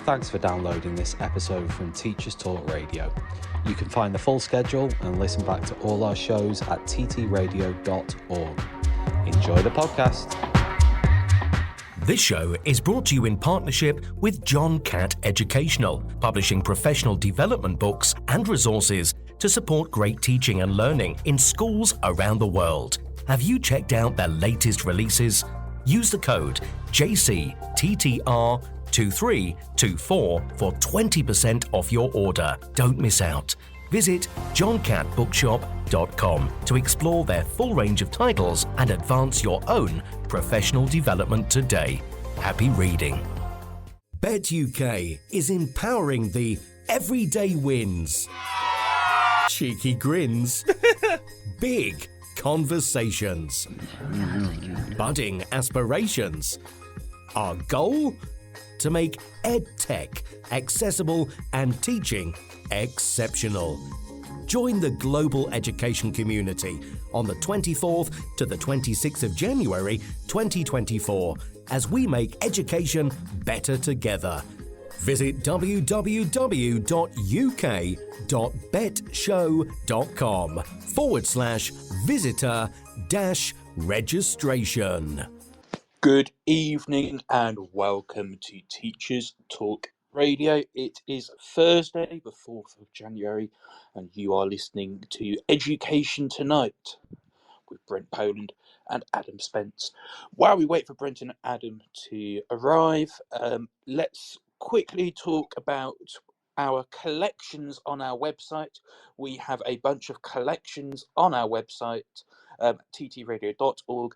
Thanks for downloading this episode from Teachers Talk Radio. You can find the full schedule and listen back to all our shows at ttradio.org. Enjoy the podcast. This show is brought to you in partnership with John Catt Educational, publishing professional development books and resources to support great teaching and learning in schools around the world. Have you checked out their latest releases? Use the code JCTTR2324 for 20% off your order. Don't miss out. Visit johncattbookshop.com to explore their full range of titles and advance your own professional development today. Happy reading. Bet UK is empowering the everyday wins, cheeky grins, big conversations, budding aspirations. Our goal? To make EdTech accessible and teaching exceptional. Join the global education community on the 24th to the 26th of January 2024 as we make education better together. Visit www.uk.betshow.com/visitor-registration. Good evening and welcome to Teachers Talk Radio. It is Thursday, the 4th of January, and you are listening to Education Tonight with Brent Poland and Adam Spence. While we wait for Brent and Adam to arrive, let's quickly talk about our collections on our website. We have a bunch of collections on our website, ttradio.org,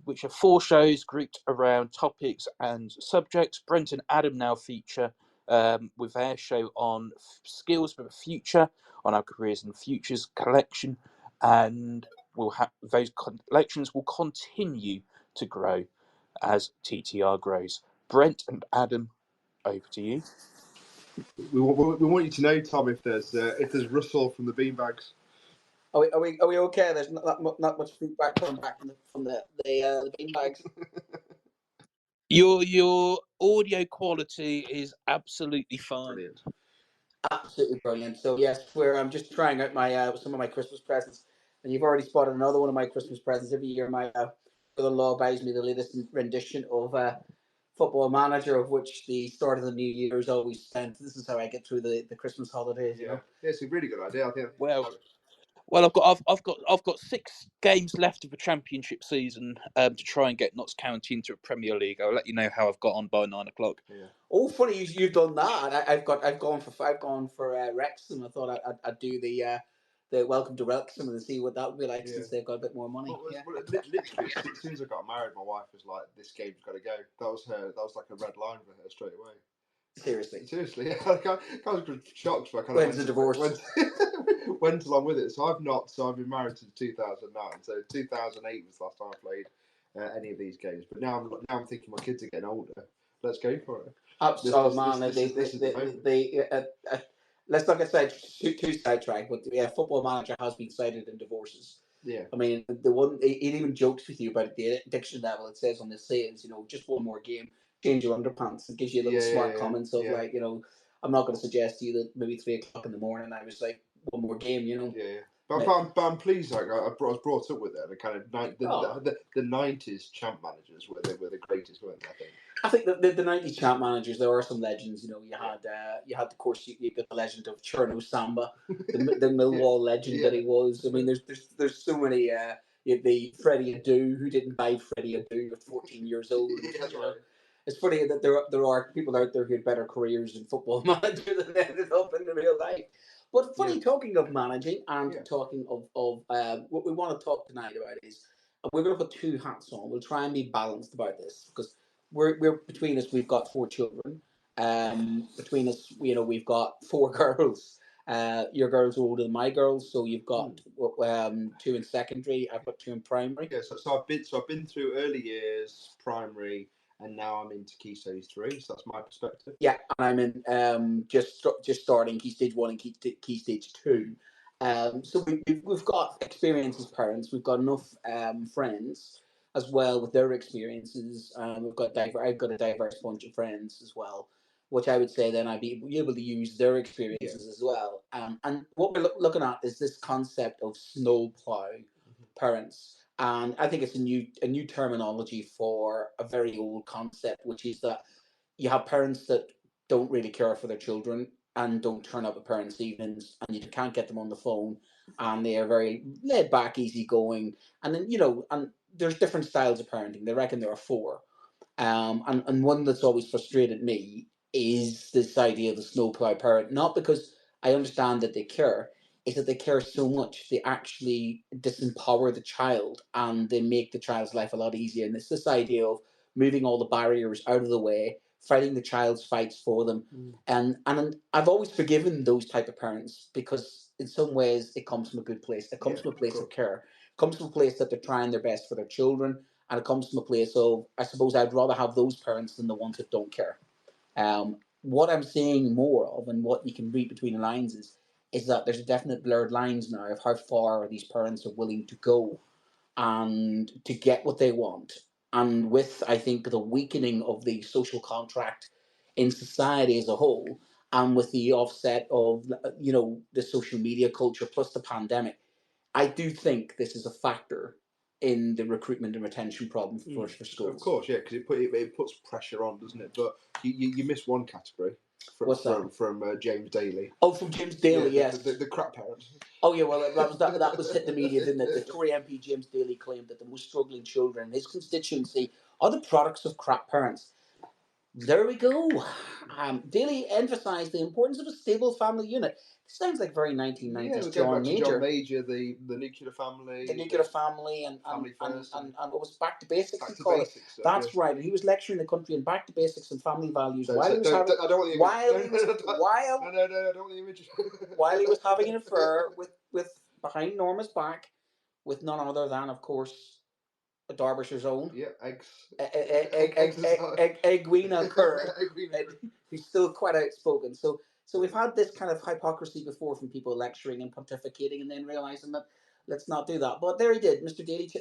which are 4 shows grouped around topics and subjects. Brent and Adam now feature with their show on skills for the future, on our careers and futures collection, and we'll have those collections will continue to grow as TTR grows. Brent and Adam, over to you. We want you to know, Tom, if there's Russell from the Beanbags. Are we okay? There's not much feedback coming back from the beanbags. Your audio quality is absolutely fine. Brilliant. Absolutely brilliant. So yes, I'm just trying out my some of my Christmas presents, and you've already spotted another one of my Christmas presents. Every year, my brother-in-law buys me the latest rendition of Football Manager, of which the start of the new year is always spent. This is how I get through the Christmas holidays. You know? Yeah, it's a really good idea. I think. Well, I've got 6 games left of the championship season to try and get Notts County into a Premier League. I'll let you know how I've got on by 9 o'clock. Yeah. Oh, funny you've done that. I've gone for Wrexham. I thought I'd do the welcome to Wrexham and see what that would be like since they've got a bit more money. Literally, as soon as I got married, my wife was like, "This game's got to go." That was like a red line for her straight away. Seriously, yeah. I was shocked. So I kind of when's the divorce? Went along with it. So I've been married since 2009. So 2008 was the last time I played any of these games. But now I'm thinking my kids are getting older. Let's go for it. Let's not get too sidetracked. But yeah, Football Manager has been cited in divorces. Yeah. I mean, the one it even jokes with you about the addiction level. It says on the sales, just one more game, change your underpants. It gives you a little smart comments of like, I'm not going to suggest to you that maybe 3 o'clock in the morning I was like, one more game, Yeah. But I'm pleased. Like I was brought up with it. The kind of the 90s champ managers were the greatest, weren't they? I think the 90s champ managers, there are some legends. You had of course you got the legend of Cherno Samba, the Millwall legend that he was. I mean, there's so many. The Freddie Adu, who didn't buy Freddie Adu at 14 years old. That's right. It's funny that there are people out there who had better careers in Football Manager than ended up in the real life. But funny, talking of managing and talking of what we want to talk tonight about is we're going to put 2 hats on. We'll try and be balanced about this because we're between us. We've got 4 children. Between us, we've got 4 girls. Your girls are older than my girls, so you've got 2 in secondary. I've got 2 in primary. Yeah, so I've been through early years, primary, and now I'm into Key Stage 3. So that's my perspective. Yeah, and I'm in just starting Key Stage 1 and Key Stage 2. So we've got experience as parents. We've got enough friends as well with their experiences. I've got a diverse bunch of friends as well. which I would say then I'd be able to use their experiences as well. And what we're looking at is this concept of snowplow parents. And I think it's a new terminology for a very old concept, which is that you have parents that don't really care for their children and don't turn up at parents' evenings, and you can't get them on the phone, and they are very laid back, easygoing, and then and there's different styles of parenting. They reckon there are four, and one that's always frustrated me is this idea of the snowplow parent. Not because I understand that they care, is that they care so much they actually disempower the child and they make the child's life a lot easier. And it's this idea of moving all the barriers out of the way, fighting the child's fights for them. And I've always forgiven those type of parents because in some ways it comes from a good place. It comes from a place of care. It comes from a place that they're trying their best for their children, and it comes from a place of, I suppose, I'd rather have those parents than the ones that don't care. What I'm seeing more of, and what you can read between the lines, is that there's a definite blurred lines now of how far these parents are willing to go and to get what they want. And with, I think, the weakening of the social contract in society as a whole, and with the offset of the social media culture plus the pandemic, I do think this is a factor in the recruitment and retention problem for schools. Of course, yeah, because it puts pressure on, doesn't it? But you missed one category from James Daly. Oh, from James Daly, yes. The crap parent. Oh yeah, well that was hit the media, didn't it? The Tory MP James Daly claimed that the most struggling children in his constituency are the products of crap parents. There we go. Daly emphasised the importance of a stable family unit. Sounds like very 1990s John Major. John Major, the nuclear family. The nuclear family and what was back to basics. Back to basics. That's right. And he was lecturing the country in back to basics and family values while he was having an affair with behind Norma's back with none other than, of course, a Derbyshire's own. Yeah, Egwina Kerr. Who's still quite outspoken. So we've had this kind of hypocrisy before from people lecturing and pontificating and then realising that let's not do that. But there he did. Mr. Daly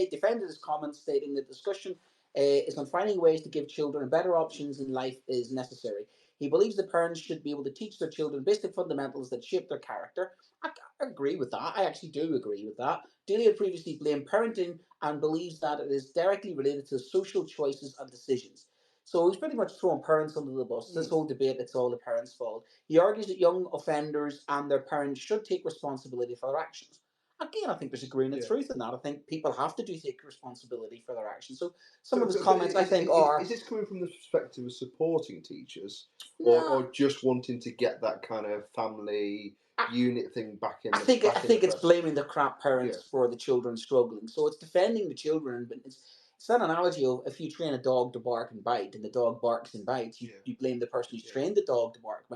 defended his comments, stating that discussion is on finding ways to give children better options in life is necessary. He believes that parents should be able to teach their children basic fundamentals that shape their character. I agree with that. I actually do agree with that. Daly had previously blamed parenting and believes that it is directly related to social choices and decisions. So he's pretty much throwing parents under the bus. This whole debate, it's all the parents' fault. He argues that young offenders and their parents should take responsibility for their actions. Again, I think there's a grain of truth in that. I think people have to take responsibility for their actions. So some of his comments, I think, are... Is this coming from the perspective of supporting teachers? Or just wanting to get that kind of family unit thing back in? I think it's blaming the crap parents for the children struggling. So it's defending the children, but it's that analogy of if you train a dog to bark and bite and the dog barks and bites, you blame the person who's trained the dog to bark.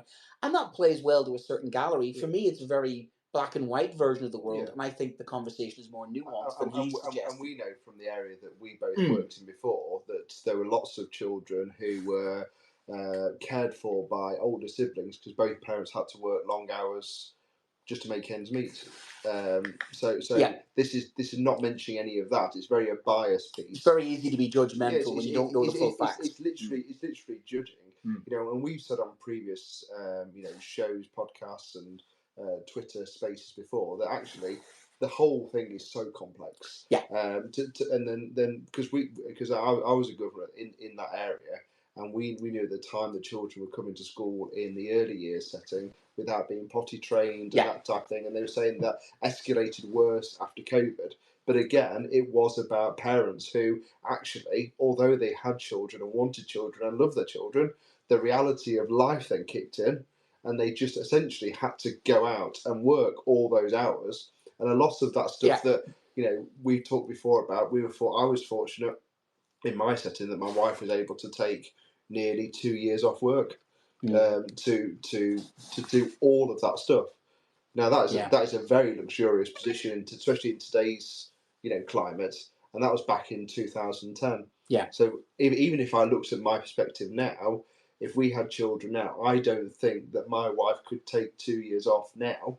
And that plays well to a certain gallery. For me, it's a very black and white version of the world, and I think the conversation is more nuanced than he suggests. And we know from the area that we both worked in before that there were lots of children who were cared for by older siblings because both parents had to work long hours just to make ends meet. This is not mentioning any of that. It's very a biased piece. It's very easy to be judgmental when you don't know the full facts. It's literally judging. And we've said on previous shows, podcasts, and Twitter spaces before that actually the whole thing is so complex. And then because I was a governor in that area. And we knew at the time the children were coming to school in the early years setting without being potty trained and that type of thing. And they were saying that escalated worse after COVID. But again, it was about parents who actually, although they had children and wanted children and loved their children, the reality of life then kicked in and they just essentially had to go out and work all those hours. And a lot of that stuff that, we talked before about, I was fortunate in my setting that my wife was able to take nearly 2 years off work to do all of that stuff. Now that is a very luxurious position, especially in today's climate, and that was back in 2010. So even if I looked at my perspective now, if we had children now, I don't think that my wife could take 2 years off now,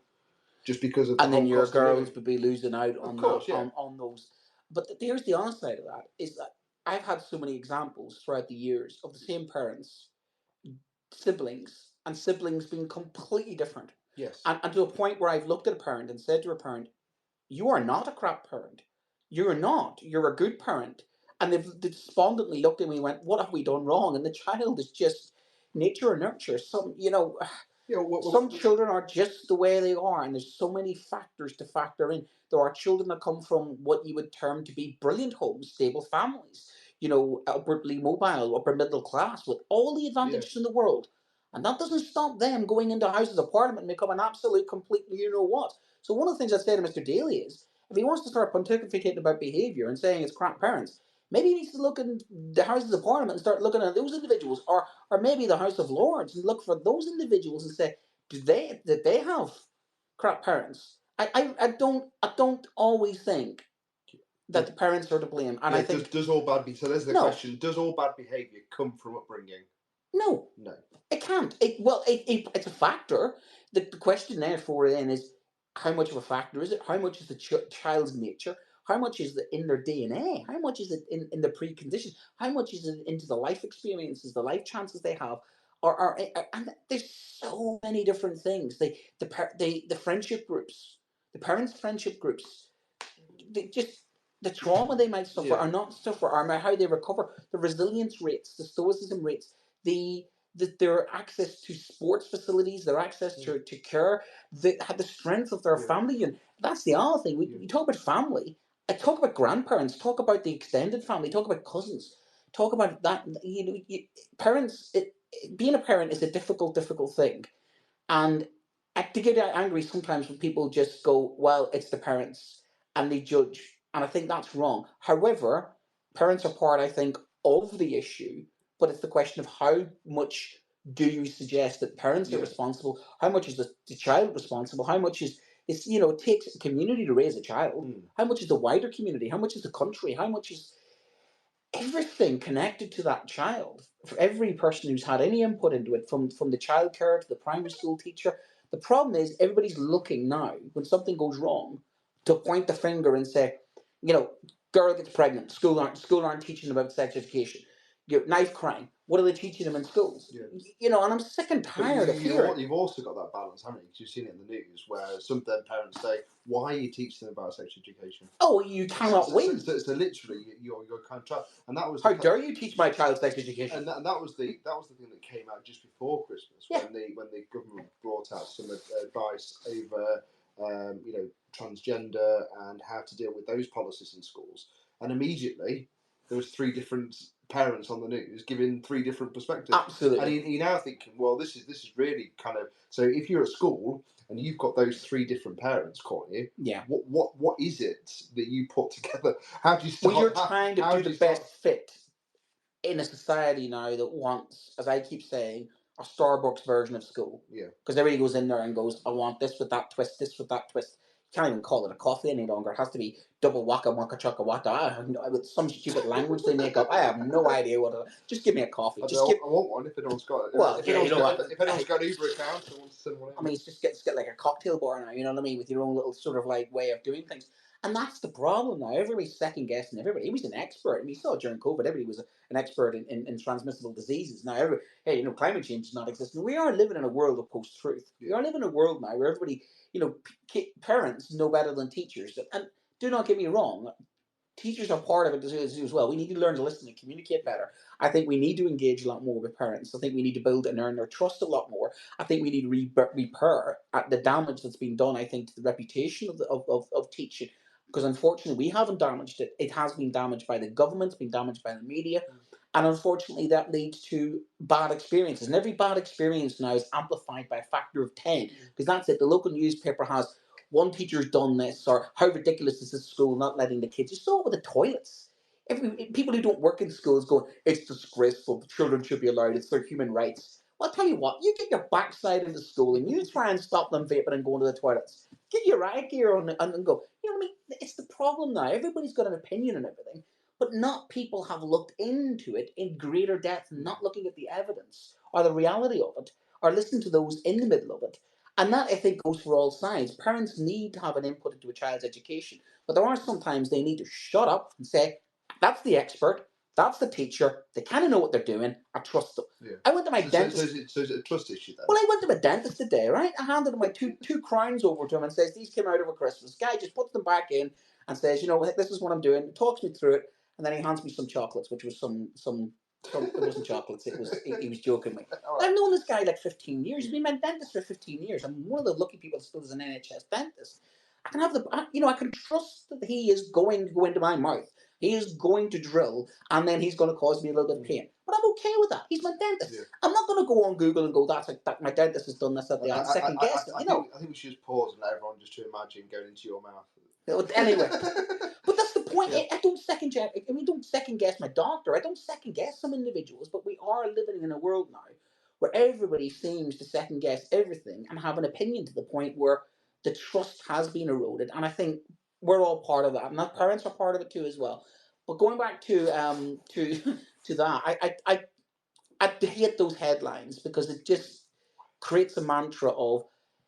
just because of. And then your girls would be losing out on on those. But here's the honest side of that: is that I've had so many examples throughout the years of the same parents siblings and siblings being completely different. Yes. And to a point where I've looked at a parent and said to a parent, you are not a crap parent. You're not. You're a good parent. And they've despondently looked at me and went, what have we done wrong? And the child is just nature or nurture. Some, some children are just the way they are, and there's so many factors to factor in. There are children that come from what you would term to be brilliant homes, stable families, upwardly mobile, upper middle class, with all the advantages in the world. And that doesn't stop them going into houses of parliament and become an absolute complete you-know-what. So one of the things I say to Mr. Daly is, if he wants to start pontificating about behaviour and saying it's crap parents, maybe he needs to look in the Houses of Parliament and start looking at those individuals, or maybe the House of Lords, and look for those individuals and say, did they have crap parents? I don't always think that the parents are to blame, and I think does all bad so there's the question: does all bad behaviour come from upbringing? No, it can't. It's a factor. The question therefore then is, how much of a factor is it? How much is the child's nature? How much is it in their DNA? How much is it in the preconditions? How much is it into the life experiences, the life chances they have? And there's so many different things. The friendship groups, the parents' friendship groups, the trauma they might suffer or not suffer, or how they recover, the resilience rates, the stoicism rates, their access to sports facilities, their access to care, the strength of their family. And that's the other thing. We talk about family. I talk about grandparents, talk about the extended family, talk about cousins, talk about that. Parents, being a parent is a difficult thing. And to get angry sometimes when people just go, well, it's the parents, and they judge. And I think that's wrong. However, parents are part, I think, of the issue, but it's the question of how much do you suggest that parents are responsible? How much is the child responsible? How much is it takes a community to raise a child? How much is the wider community? How much is the country? How much is everything connected to that child? For every person who's had any input into it, from the childcare to the primary school teacher. The problem is everybody's looking now when something goes wrong to point the finger and say, girl gets pregnant, school aren't teaching about sex education. Knife crime, what are they teaching them in schools? And I'm sick and tired of hearing. You've also got that balance, haven't you? Because you've seen it in the news where some parents say, why are you teaching them about sex education? Oh, you cannot win. So literally, you're kind of trying, and that was how dare you teach my child sex education? And that was the thing that came out just before Christmas when the government brought out some advice over transgender and how to deal with those policies in schools, and immediately there was 3 different parents on the news giving 3 different perspectives. Absolutely. And you're now thinking, well, this is really kind of, so if you're at school and you've got those 3 different parents calling you, what is it that you put together? How do you start? Well, you're trying to do the best fit in a society now that wants, as I keep saying, a Starbucks version of school. Because everybody goes in there and goes, I want this with that twist, this with that twist. You can't even call it a coffee any longer. It has to be double waka waka chaka waka. With some stupid language they make up. I have no idea what it is. Just give me a coffee. I want one if anyone's got it. Well, if anyone's got an Uber account, I want to send one. I mean, it's just get like a cocktail bar now, you know what I mean, with your own little sort of like way of doing things. And that's the problem now. Everybody's second guessing everybody. He was an expert. I mean, you saw during COVID, everybody was an expert in transmissible diseases. Now, climate change is not existing. We are living in a world of post-truth. We are living in a world now where everybody, parents know better than teachers. And do not get me wrong, teachers are part of it as well. We need to learn to listen and communicate better. I think we need to engage a lot more with parents. I think we need to build and earn their trust a lot more. I think we need to repair at the damage that's been done, I think, to the reputation of teaching. Because unfortunately, we haven't damaged it. It has been damaged by the government, it's been damaged by the media. And unfortunately, that leads to bad experiences. And every bad experience now is amplified by a factor of 10. Because that's it. The local newspaper has, one teacher's done this, or how ridiculous is this school not letting the kids. You saw it with the toilets. People who don't work in schools going, it's disgraceful, the children should be allowed, it's their human rights. Well, I'll tell you what, you get your backside into school and you try and stop them vaping and going to the toilets. Get your riot gear on and go. You know what I mean? It's the problem now. Everybody's got an opinion and everything, but not people have looked into it in greater depth, not looking at the evidence or the reality of it, or listening to those in the middle of it. And that, I think, goes for all sides. Parents need to have an input into a child's education, but there are sometimes they need to shut up and say, that's the expert, That's the teacher. They kind of know what they're doing. I trust them. Yeah. I went to my dentist. So is it a trust issue then? Well, I went to my dentist today, right? I handed my two crowns over to him and says, these came out over Christmas. Guy just puts them back in and says, this is what I'm doing. Talks me through it. And then he hands me some chocolates, which was some it wasn't chocolates. It was, he was joking me. Right. I've known this guy like 15 years. He's been my dentist for 15 years. I'm one of the lucky people that still is an NHS dentist. I can I can trust that he is going to go into my mouth. He is going to drill, and then he's going to cause me a little bit of pain. But I'm okay with that. He's my dentist. Yeah. I'm not going to go on Google and go, that my dentist has done this, that, the other. Second guess. I think we should just pause and let everyone just to imagine going into your mouth. Anyway, but that's the point. Yeah. I don't second guess. Don't second guess my doctor. I don't second guess some individuals. But we are living in a world now where everybody seems to second guess everything and have an opinion to the point where the trust has been eroded. And I think we're all part of that, and our parents are part of it too as well. But going back to that, I hate those headlines because it just creates a mantra of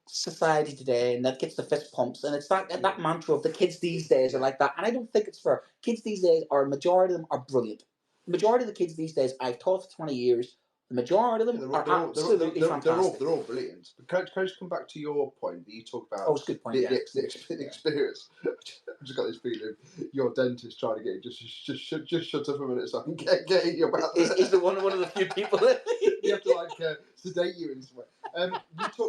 society today, and that gets the fist pumps, and it's that mantra of the kids these days are like that, and I don't think it's fair. Kids these days majority of them are brilliant. The majority of the kids these days I've taught for 20 years. The majority of them are absolutely fantastic. They're all brilliant. But can I just come back to your point that you talk about? Oh, it's a good point. The experience. I've just got this feeling your dentist trying to get you just shut up a minute so I can get in your mouth. He's the one of the few people that you have to sedate you in some way.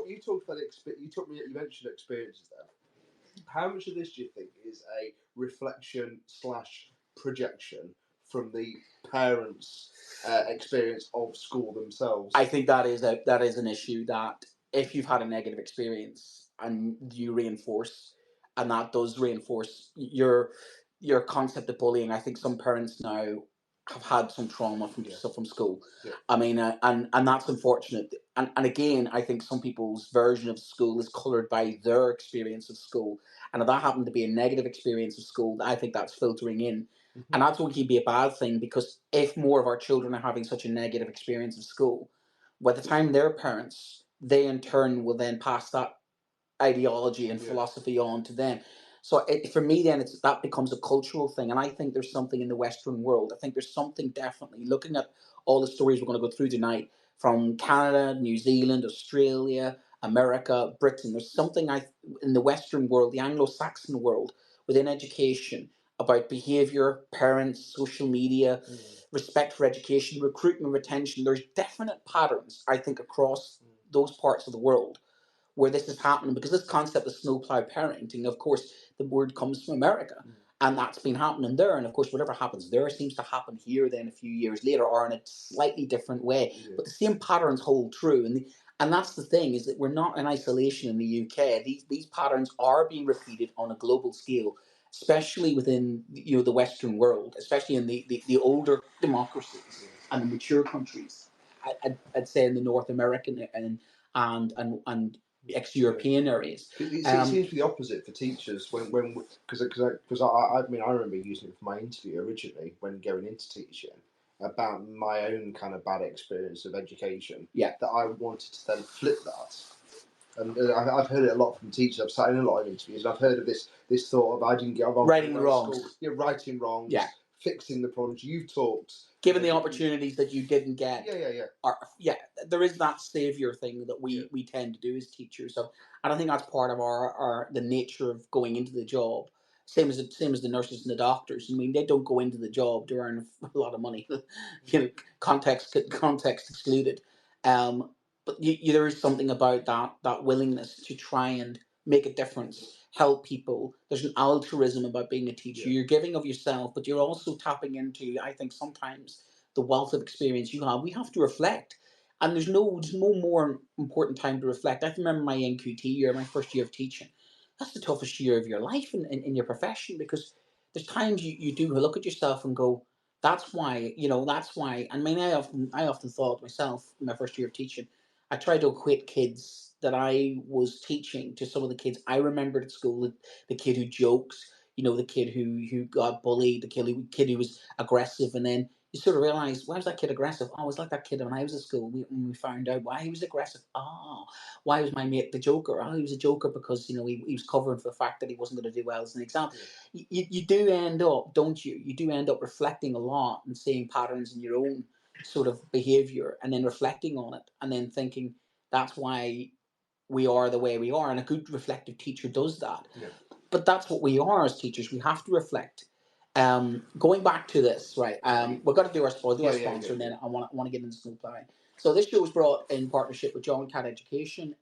You talked about you mentioned experiences there. How much of this do you think is a reflection / projection from the parents' experience of school themselves? I think that is an issue that if you've had a negative experience and you reinforce, and that does reinforce your concept of bullying. I think some parents now have had some trauma from school. Yeah. I mean, and that's unfortunate. And again, I think some people's version of school is coloured by their experience of school. And if that happened to be a negative experience of school, I think that's filtering in. Mm-hmm. And that's going to be a bad thing, because if more of our children are having such a negative experience of school, by the time they're parents, they in turn will then pass that ideology and philosophy on to them. So for me, then that becomes a cultural thing. And I think there's something in the Western world. I think there's something definitely, looking at all the stories we're going to go through tonight, from Canada, New Zealand, Australia, America, Britain, there's something in the Western world, the Anglo-Saxon world, within education, about behaviour, parents, social media, respect for education, recruitment, retention. There's definite patterns, I think, across those parts of the world where this is happening, because this concept of snowplow parenting, of course, the word comes from America, and that's been happening there. And of course, whatever happens there seems to happen here then a few years later, or in a slightly different way. Yeah. But the same patterns hold true. And that's the thing, is that we're not in isolation in the UK. These patterns are being repeated on a global scale, especially within the Western world, especially in the older democracies and the mature countries. I'd say in the North American and ex-European areas. It seems to be the opposite for teachers because I remember using it for my interview originally when going into teaching, about my own kind of bad experience of education. Yeah. That I wanted to then flip that. And I've heard it a lot from teachers. I've sat in a lot of interviews, and I've heard of this thought of I didn't get on righting wrongs. Righting wrongs. Yeah. Fixing the problems. You've talked. Given the opportunities that you didn't get. Yeah. There is that saviour thing that we tend to do as teachers. So, and I think that's part of the nature of going into the job. Same as the nurses and the doctors. I mean, they don't go into the job to earn a lot of money. Context excluded. But there is something about that willingness to try and make a difference, help people. There's an altruism about being a teacher. Yeah. You're giving of yourself, but you're also tapping into, I think, sometimes the wealth of experience you have. We have to reflect. And there's no more important time to reflect. I remember my NQT year, my first year of teaching. That's the toughest year of your life in your profession, because there's times you do look at yourself and go, that's why. I mean, I often thought myself in my first year of teaching, I tried to equate kids that I was teaching to some of the kids I remembered at school. The kid who jokes, the kid who got bullied, the kid who was aggressive, and then you sort of realise, why was that kid aggressive? Oh, I was like that kid when I was at school. When we found out why he was aggressive. Oh, why was my mate the joker? Oh, he was a joker because, you know, he was covering for the fact that he wasn't going to do well as an exam. Yeah. You do end up, don't you? You do end up reflecting a lot and seeing patterns in your own sort of behaviour, and then reflecting on it, and then thinking that's why we are the way we are. And a good reflective teacher does that. Yeah. But that's what we are as teachers. We have to reflect. Going back to this, right? We've got to do our sponsor, and then I want to get into snow plowing. So this show was brought in partnership with John Cat Education,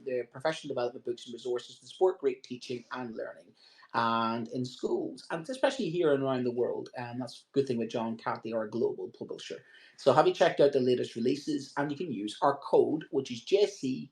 their professional development books and resources to support great teaching and learning, and in schools, and especially here and around the world. That's a good thing with John Cat; they are a global publisher. So have you checked out the latest releases? And you can use our code, which is JCTTR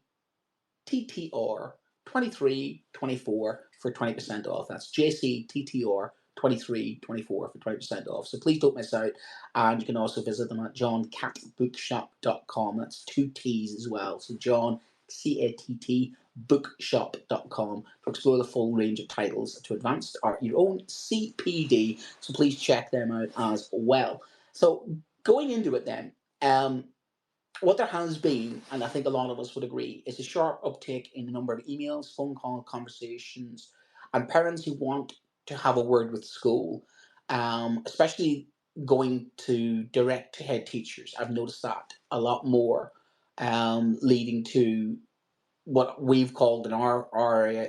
2324 for 20% off. That's JCTTR 2324 for 20% off. So please don't miss out. And you can also visit them at johncatbookshop.com. That's 2 T's as well. So John, CATT, bookshop.com to explore the full range of titles to advance your own CPD. So please check them out as well. So going into it then, what there has been, and I think a lot of us would agree, is a sharp uptick in the number of emails, phone call conversations, and parents who want to have a word with school, especially going to direct to head teachers. I've noticed that a lot more, leading to what we've called in our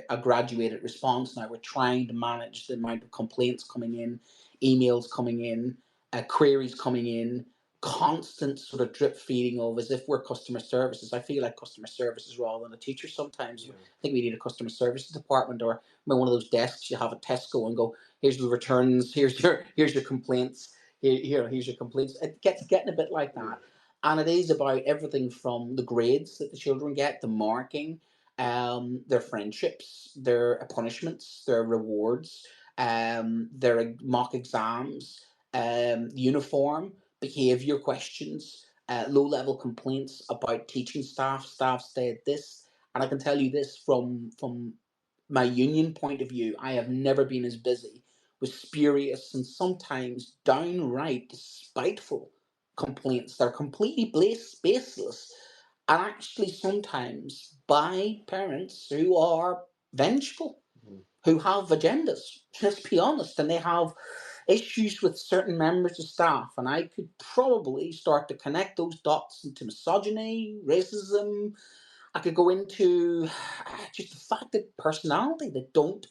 a graduated response. Now we're trying to manage the amount of complaints coming in, emails coming in, queries coming in, constant sort of drip feeding of as if we're customer services. I feel like customer services rather than a teacher sometimes. Yeah. I think we need a customer services department, or one of those desks you have at Tesco and go, here's the returns, here's your complaints, here's your complaints. It gets getting a bit like that. Yeah. And it is about everything from the grades that the children get, the marking, their friendships, their punishments, their rewards, their mock exams, uniform, behaviour questions, low-level complaints about teaching staff said this. And I can tell you this from my union point of view, I have never been as busy with spurious and sometimes downright spiteful complaints that are completely baseless, and actually sometimes by parents who are vengeful, who have agendas, let's be honest, and they have issues with certain members of staff. And I could probably start to connect those dots into misogyny, racism. I could go into just the fact that personality that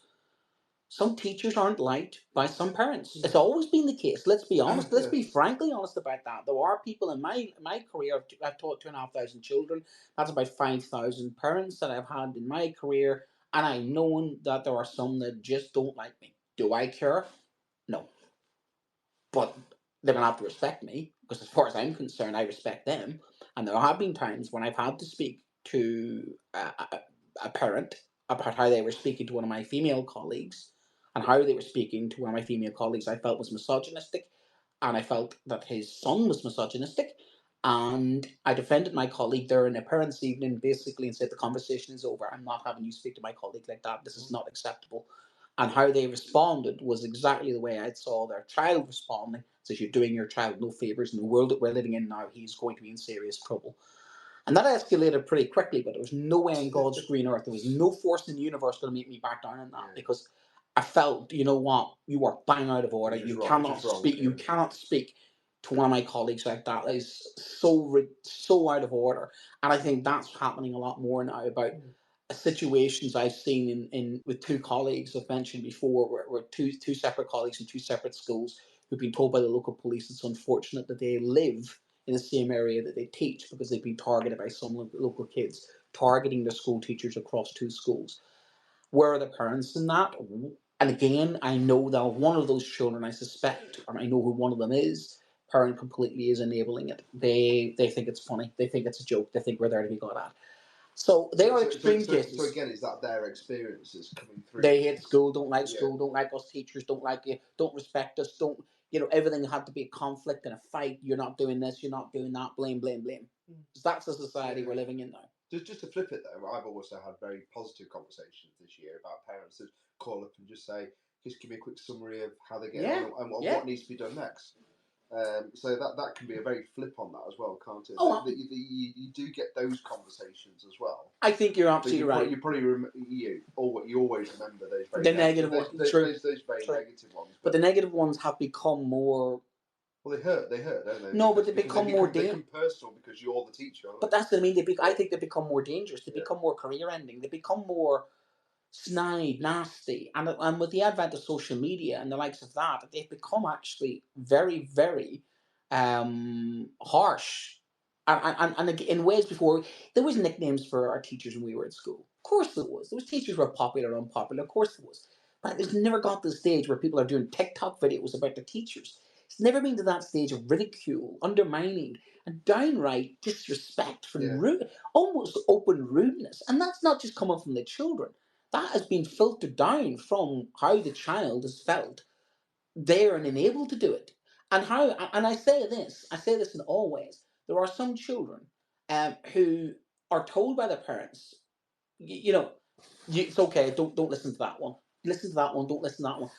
some teachers aren't liked by some parents. It's always been the case. Let's be honest. Let's be frankly honest about that. There are people in my career. I've taught 2,500 children. That's about 5,000 parents that I've had in my career, and I know that there are some that just don't like me. Do I care? No. But they're gonna have to respect me, because as far as I'm concerned, I respect them. And there have been times when I've had to speak to a parent about how they were speaking to one of my female colleagues, and how they were speaking to one of my female colleagues I felt was misogynistic, and I felt that his son was misogynistic. And I defended my colleague there in a parents' evening, basically, and said the conversation is over. I'm not having you speak to my colleague like that. This is not acceptable. And how they responded was exactly the way I saw their child responding. So you're doing your child no favours. In the world that we're living in now, he's going to be in serious trouble. And that escalated pretty quickly, but there was no way in God's green earth, there was no force in the universe going to make me back down on that, because I felt, you know what, you are bang out of order. You cannot speak. You cannot speak to one of my colleagues like that. That is so out of order. And I think that's happening a lot more now about situations I've seen in with two colleagues I've mentioned before, where two separate colleagues in two separate schools who've been told by the local police it's unfortunate that they live in the same area that they teach, because they've been targeted by some local kids targeting their school teachers across two schools. Where are the parents in that? And again, I know that one of those children, I suspect, or I know who one of them is, parent completely is enabling it. They think it's funny. They think it's a joke. They think we're there to be got at. So they are extreme cases. So again, is that their experiences coming through? They hate school, don't like school, don't like us teachers, don't like you, don't respect us, don't, everything had to be a conflict and a fight. You're not doing this, you're not doing that, blame. That's the society we're living in now. Just to flip it though, I've also had very positive conversations this year about parents that call up and just say, just give me a quick summary of how they get on and what needs to be done next. So that can be a very flip on that as well, can't it? Oh, you do get those conversations as well. I think you're absolutely right. You probably you always remember those very the negative ones. those very negative ones. But the negative ones have become more. Well, they hurt, don't they? No, but they become more dangerous. They become personal because you're the teacher. But that's what I mean. I think they become more dangerous. They become more career-ending. They become more snide, nasty, and with the advent of social media and the likes of that, they've become actually very, very harsh. And in ways before, there was nicknames for our teachers when we were at school. Of course there was. Those teachers were popular or unpopular. Of course there was. But it's never got to the stage where people are doing TikTok videos about the teachers. It's never been to that stage of ridicule, undermining, and downright disrespect for rude, almost open rudeness. And that's not just coming from the children. That has been filtered down from how the child has felt there and enabled to do it. And I say this in all ways. There are some children who are told by their parents, it's okay, don't listen to that one. Listen to that one, don't listen to that one.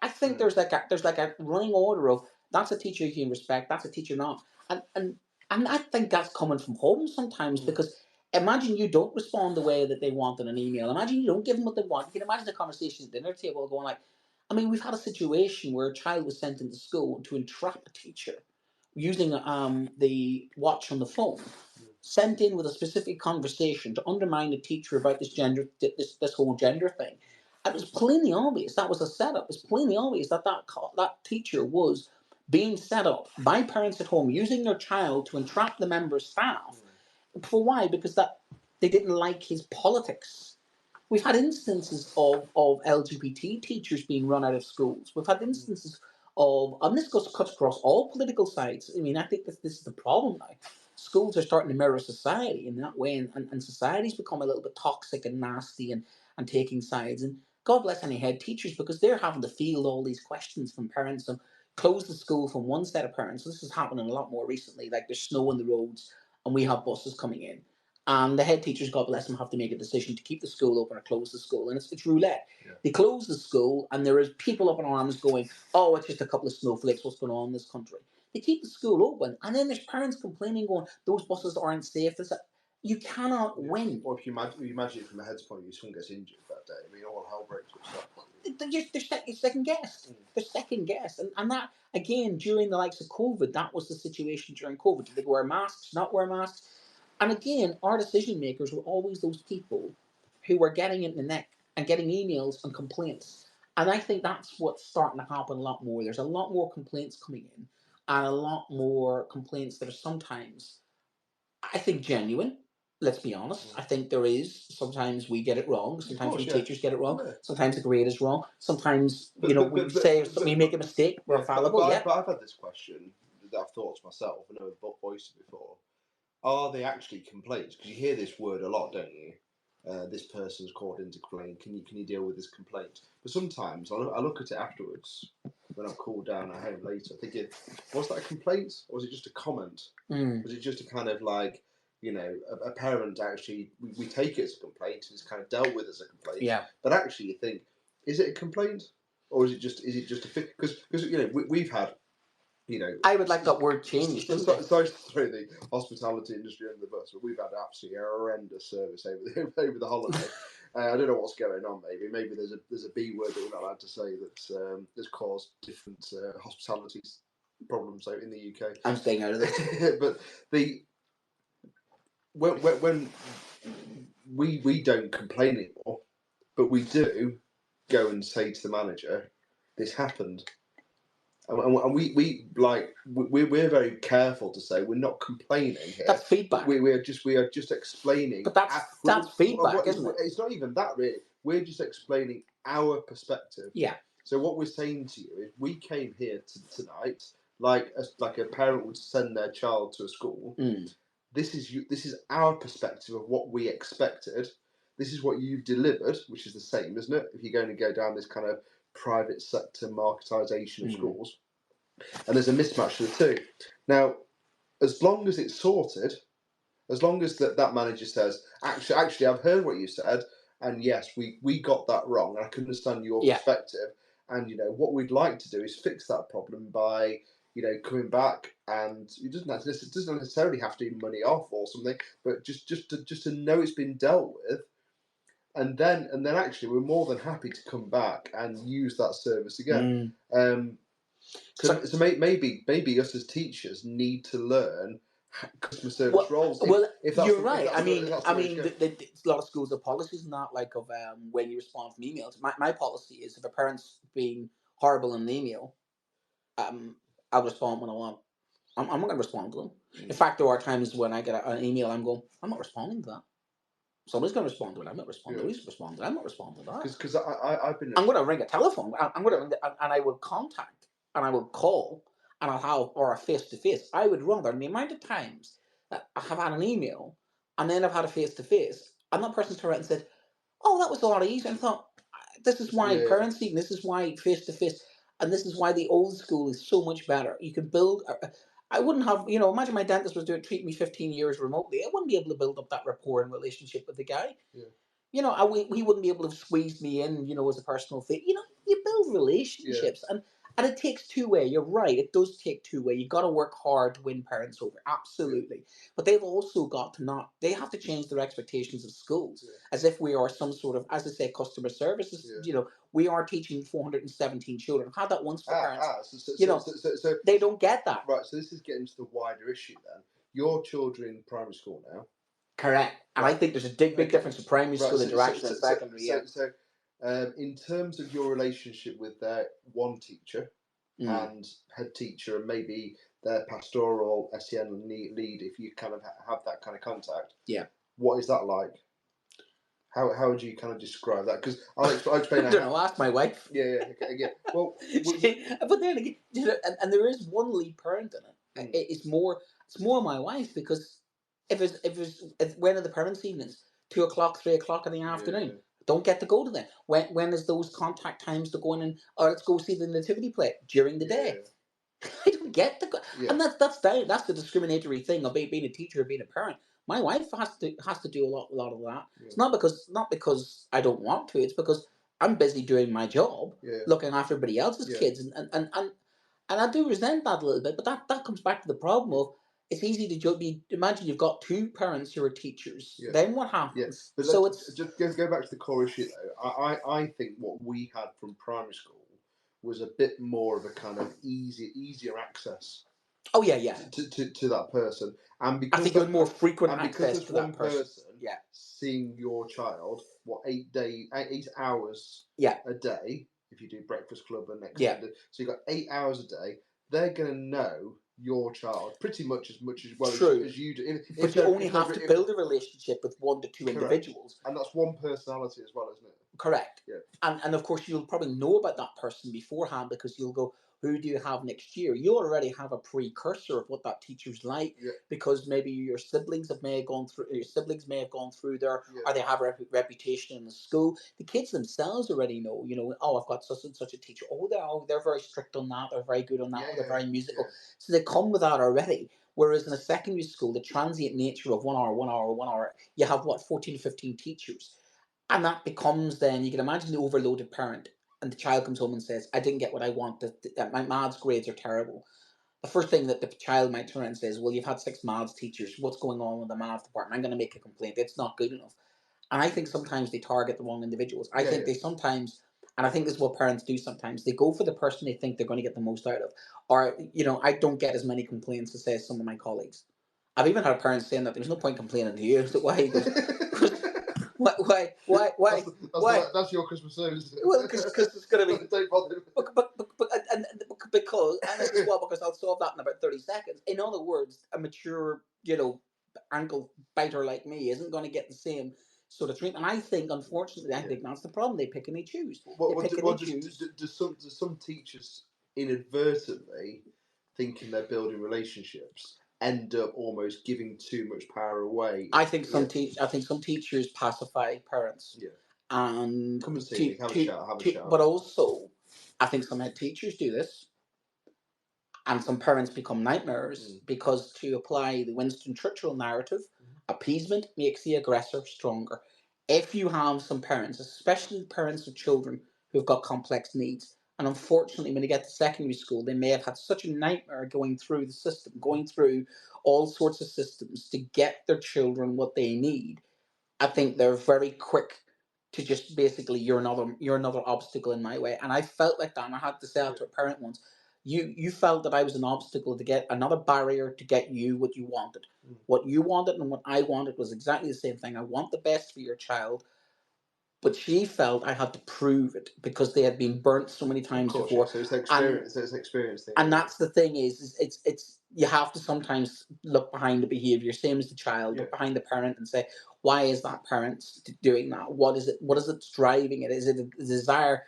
I think there's like a running order of that's a teacher you can respect, that's a teacher not. And I think that's coming from home sometimes because imagine you don't respond the way that they want in an email. Imagine you don't give them what they want. You can imagine the conversation at the dinner table going like, I mean, we've had a situation where a child was sent into school to entrap a teacher using the watch on the phone, sent in with a specific conversation to undermine the teacher about this whole gender thing. It was plainly obvious that was a setup. It was plainly obvious that teacher was being set up by parents at home using their child to entrap the member's staff. For why? Because they didn't like his politics. We've had instances of LGBT teachers being run out of schools. We've had instances and this cuts across all political sides. I mean, I think this is the problem now. Schools are starting to mirror society in that way, and society's become a little bit toxic and nasty and taking sides. And God bless any head teachers because they're having to field all these questions from parents and close the school from one set of parents. This is happening a lot more recently. Like there's snow on the roads and we have buses coming in. And the head teachers, God bless them, have to make a decision to keep the school open or close the school. And it's roulette. Yeah. They close the school and there is people up in arms going, oh, it's just a couple of snowflakes, what's going on in this country? They keep the school open and then there's parents complaining going, those buses aren't safe. You cannot win. Or if you imagine it from a head's point of view, someone gets injured that day. I mean, all hell breaks loose. They're second guessed. They're second guessed. And that, again, during the likes of COVID, that was the situation during COVID. Did they wear masks, not wear masks? And again, our decision makers were always those people who were getting in the neck and getting emails and complaints. And I think that's what's starting to happen a lot more. There's a lot more complaints coming in and a lot more complaints that are sometimes, I think, genuine. Let's be honest. I think there is. Sometimes we get it wrong. Sometimes we teachers get it wrong. Yeah. Sometimes the grade is wrong. Sometimes, we make a mistake. We're fallible. But I've had this question that I've thought to myself. I know I've voiced it before. Are they actually complaints? Because you hear this word a lot, don't you? This person's called in to complain. Can you deal with this complaint? But sometimes I look at it afterwards when I'm cooled down at home later, thinking, was that a complaint or was it just a comment? Was it just a kind of like, a parent actually, we take it as a complaint and it's kind of dealt with as a complaint. Yeah. But actually you think, is it a complaint or is it just a fix? Because we've had, I would like that word changed. Sorry to throw the hospitality industry under the bus, but we've had absolutely horrendous service over the holiday. I don't know what's going on. Maybe there's a B word that we're not allowed to say that's caused different hospitality problems out in the UK. I'm staying out of this. But when we don't complain anymore, but we do go and say to the manager, "This happened." And we're very careful to say we're not complaining here. That's feedback. We are just explaining. But that's feedback, isn't it? It's not even that really. We're just explaining our perspective. Yeah. So what we're saying to you is, we came here tonight like a parent would send their child to a school. This is our perspective of what we expected. This is what you've delivered, which is the same, isn't it? If you're going to go down this kind of private sector marketisation of schools, and there's a mismatch of the two. Now, as long as it's sorted, as long as that manager says, actually, I've heard what you said, and yes, we got that wrong, and I can understand your perspective, and what we'd like to do is fix that problem by coming back, and it doesn't necessarily have to be money off or something, but just to know it's been dealt with, and then actually we're more than happy to come back and use that service again. So maybe us as teachers need to learn customer service roles. If you're right. I mean, a lot of schools have policies not like of when you respond from emails. My policy is if a parent's being horrible in an email, I'll respond when I want. I'm not going to respond to them. In fact, there are times when I get an email, I'm not responding to that. Somebody's going to respond to it. I'm not responding. Who's responding? I'm not responding to that. Because I've been. I'm going to ring a telephone. I'm going to ring and I will contact and I will call and I'll have or a face to face. I would rather the amount of times that I have had an email and then I've had a face to face and that person's come out and said, "Oh, that was a lot easier." And I thought, this is why parenting. This is why face to face. And this is why the old school is so much better. You can build. I wouldn't have, imagine my dentist was treating me 15 years remotely. I wouldn't be able to build up that rapport and relationship with the guy. Yeah. He wouldn't be able to have squeezed me in, as a personal thing. You build relationships, and it takes two-way. You're right. It does take two-way. You've got to work hard to win parents over. Absolutely. But they've also got to they have to change their expectations of schools as if we are some sort of, as I say, customer services. We are teaching 417 children. I've had that once for parents. So they don't get that. Right. So this is getting to the wider issue then. Your children in primary school now. Correct. And I think there's a big difference in primary school interaction and secondary. So in terms of your relationship with their one teacher and head teacher and maybe their pastoral SEN lead, if you kind of have that kind of contact, what is that like? How would you kind of describe that? Because I'll explain. I don't know. Ask my wife. Yeah. Well, but then again, and there is one lead parent in it. It's more my wife, because if when are the parents' evenings? 2:00, 3:00 in the afternoon. Don't get to go to them. When is those contact times to go in and let's go see the nativity play during the day? I don't get to go, and that's the discriminatory thing of being a teacher or being a parent. My wife has to do a lot of that. Yeah. It's not because I don't want to. It's because I'm busy doing my job, looking after everybody else's kids, and I do resent that a little bit. But that comes back to the problem of it's easy to imagine you've got two parents who are teachers. Yeah. Then what happens? But so it's just go back to the core issue though. I think what we had from primary school was a bit more of a kind of easier access. Oh yeah. To that person, and because I think you had more frequent access to that person. Seeing your child 8 hours a day, if you do breakfast club and extended, so you've got 8 hours a day. They're going to know your child pretty much as well as you do. But you only have to build a relationship with 1 to 2 individuals, and that's one personality as well, isn't it? Correct. Yeah. And of course you'll probably know about that person beforehand, because you'll go, who do you have next year? You already have a precursor of what that teacher's like, because maybe your siblings may have gone through there, or they have a reputation in the school. The kids themselves already know, I've got such and such a teacher. They're very strict on that. They're very good on that. They're very musical. So they come with that already. Whereas in a secondary school, the transient nature of 1 hour, you have 14 to 15 teachers. And that becomes then, you can imagine the overloaded parent. And the child comes home and says, I didn't get what I wanted. My maths grades are terrible. The first thing that the child might turn around and says, well, you've had 6 maths teachers. What's going on with the maths department? I'm going to make a complaint. It's not good enough. And I think sometimes they target the wrong individuals. I think they sometimes, and I think this is what parents do sometimes, they go for the person they think they're going to get the most out of. Or, I don't get as many complaints as, say, some of my colleagues. I've even had parents saying that there's no point complaining to you. So why? Why? That's your Christmas service. Well, because it's going to be. Don't bother. Because I'll solve that in about 30 seconds. In other words, a mature, ankle biter like me isn't going to get the same sort of treatment. And I think, unfortunately, that's the problem. They pick and they choose. Do some teachers inadvertently, thinking they're building relationships, end up almost giving too much power away? I think some teachers pacify parents. Yeah. And come and see me. Have a chat. But also, I think some head teachers do this, and some parents become nightmares because, to apply the Winston Churchill narrative, appeasement makes the aggressor stronger. If you have some parents, especially parents of children who've got complex needs, And unfortunately, when they get to secondary school, they may have had such a nightmare going through the system, going through all sorts of systems to get their children what they need. I think they're very quick to just basically, you're another obstacle in my way. And I felt like that. And I had to say that to a parent once. You felt that I was an obstacle to get another barrier to get you what you wanted. What you wanted and what I wanted was exactly the same thing. I want the best for your child. But she felt I had to prove it because they had been burnt so many times before. So it's the experience. It's an experience thing. And that's the thing is it's you have to sometimes look behind the behavior, same as the child, look behind the parent and say, why is that parent doing that? What is it? What is it driving it? Is it a desire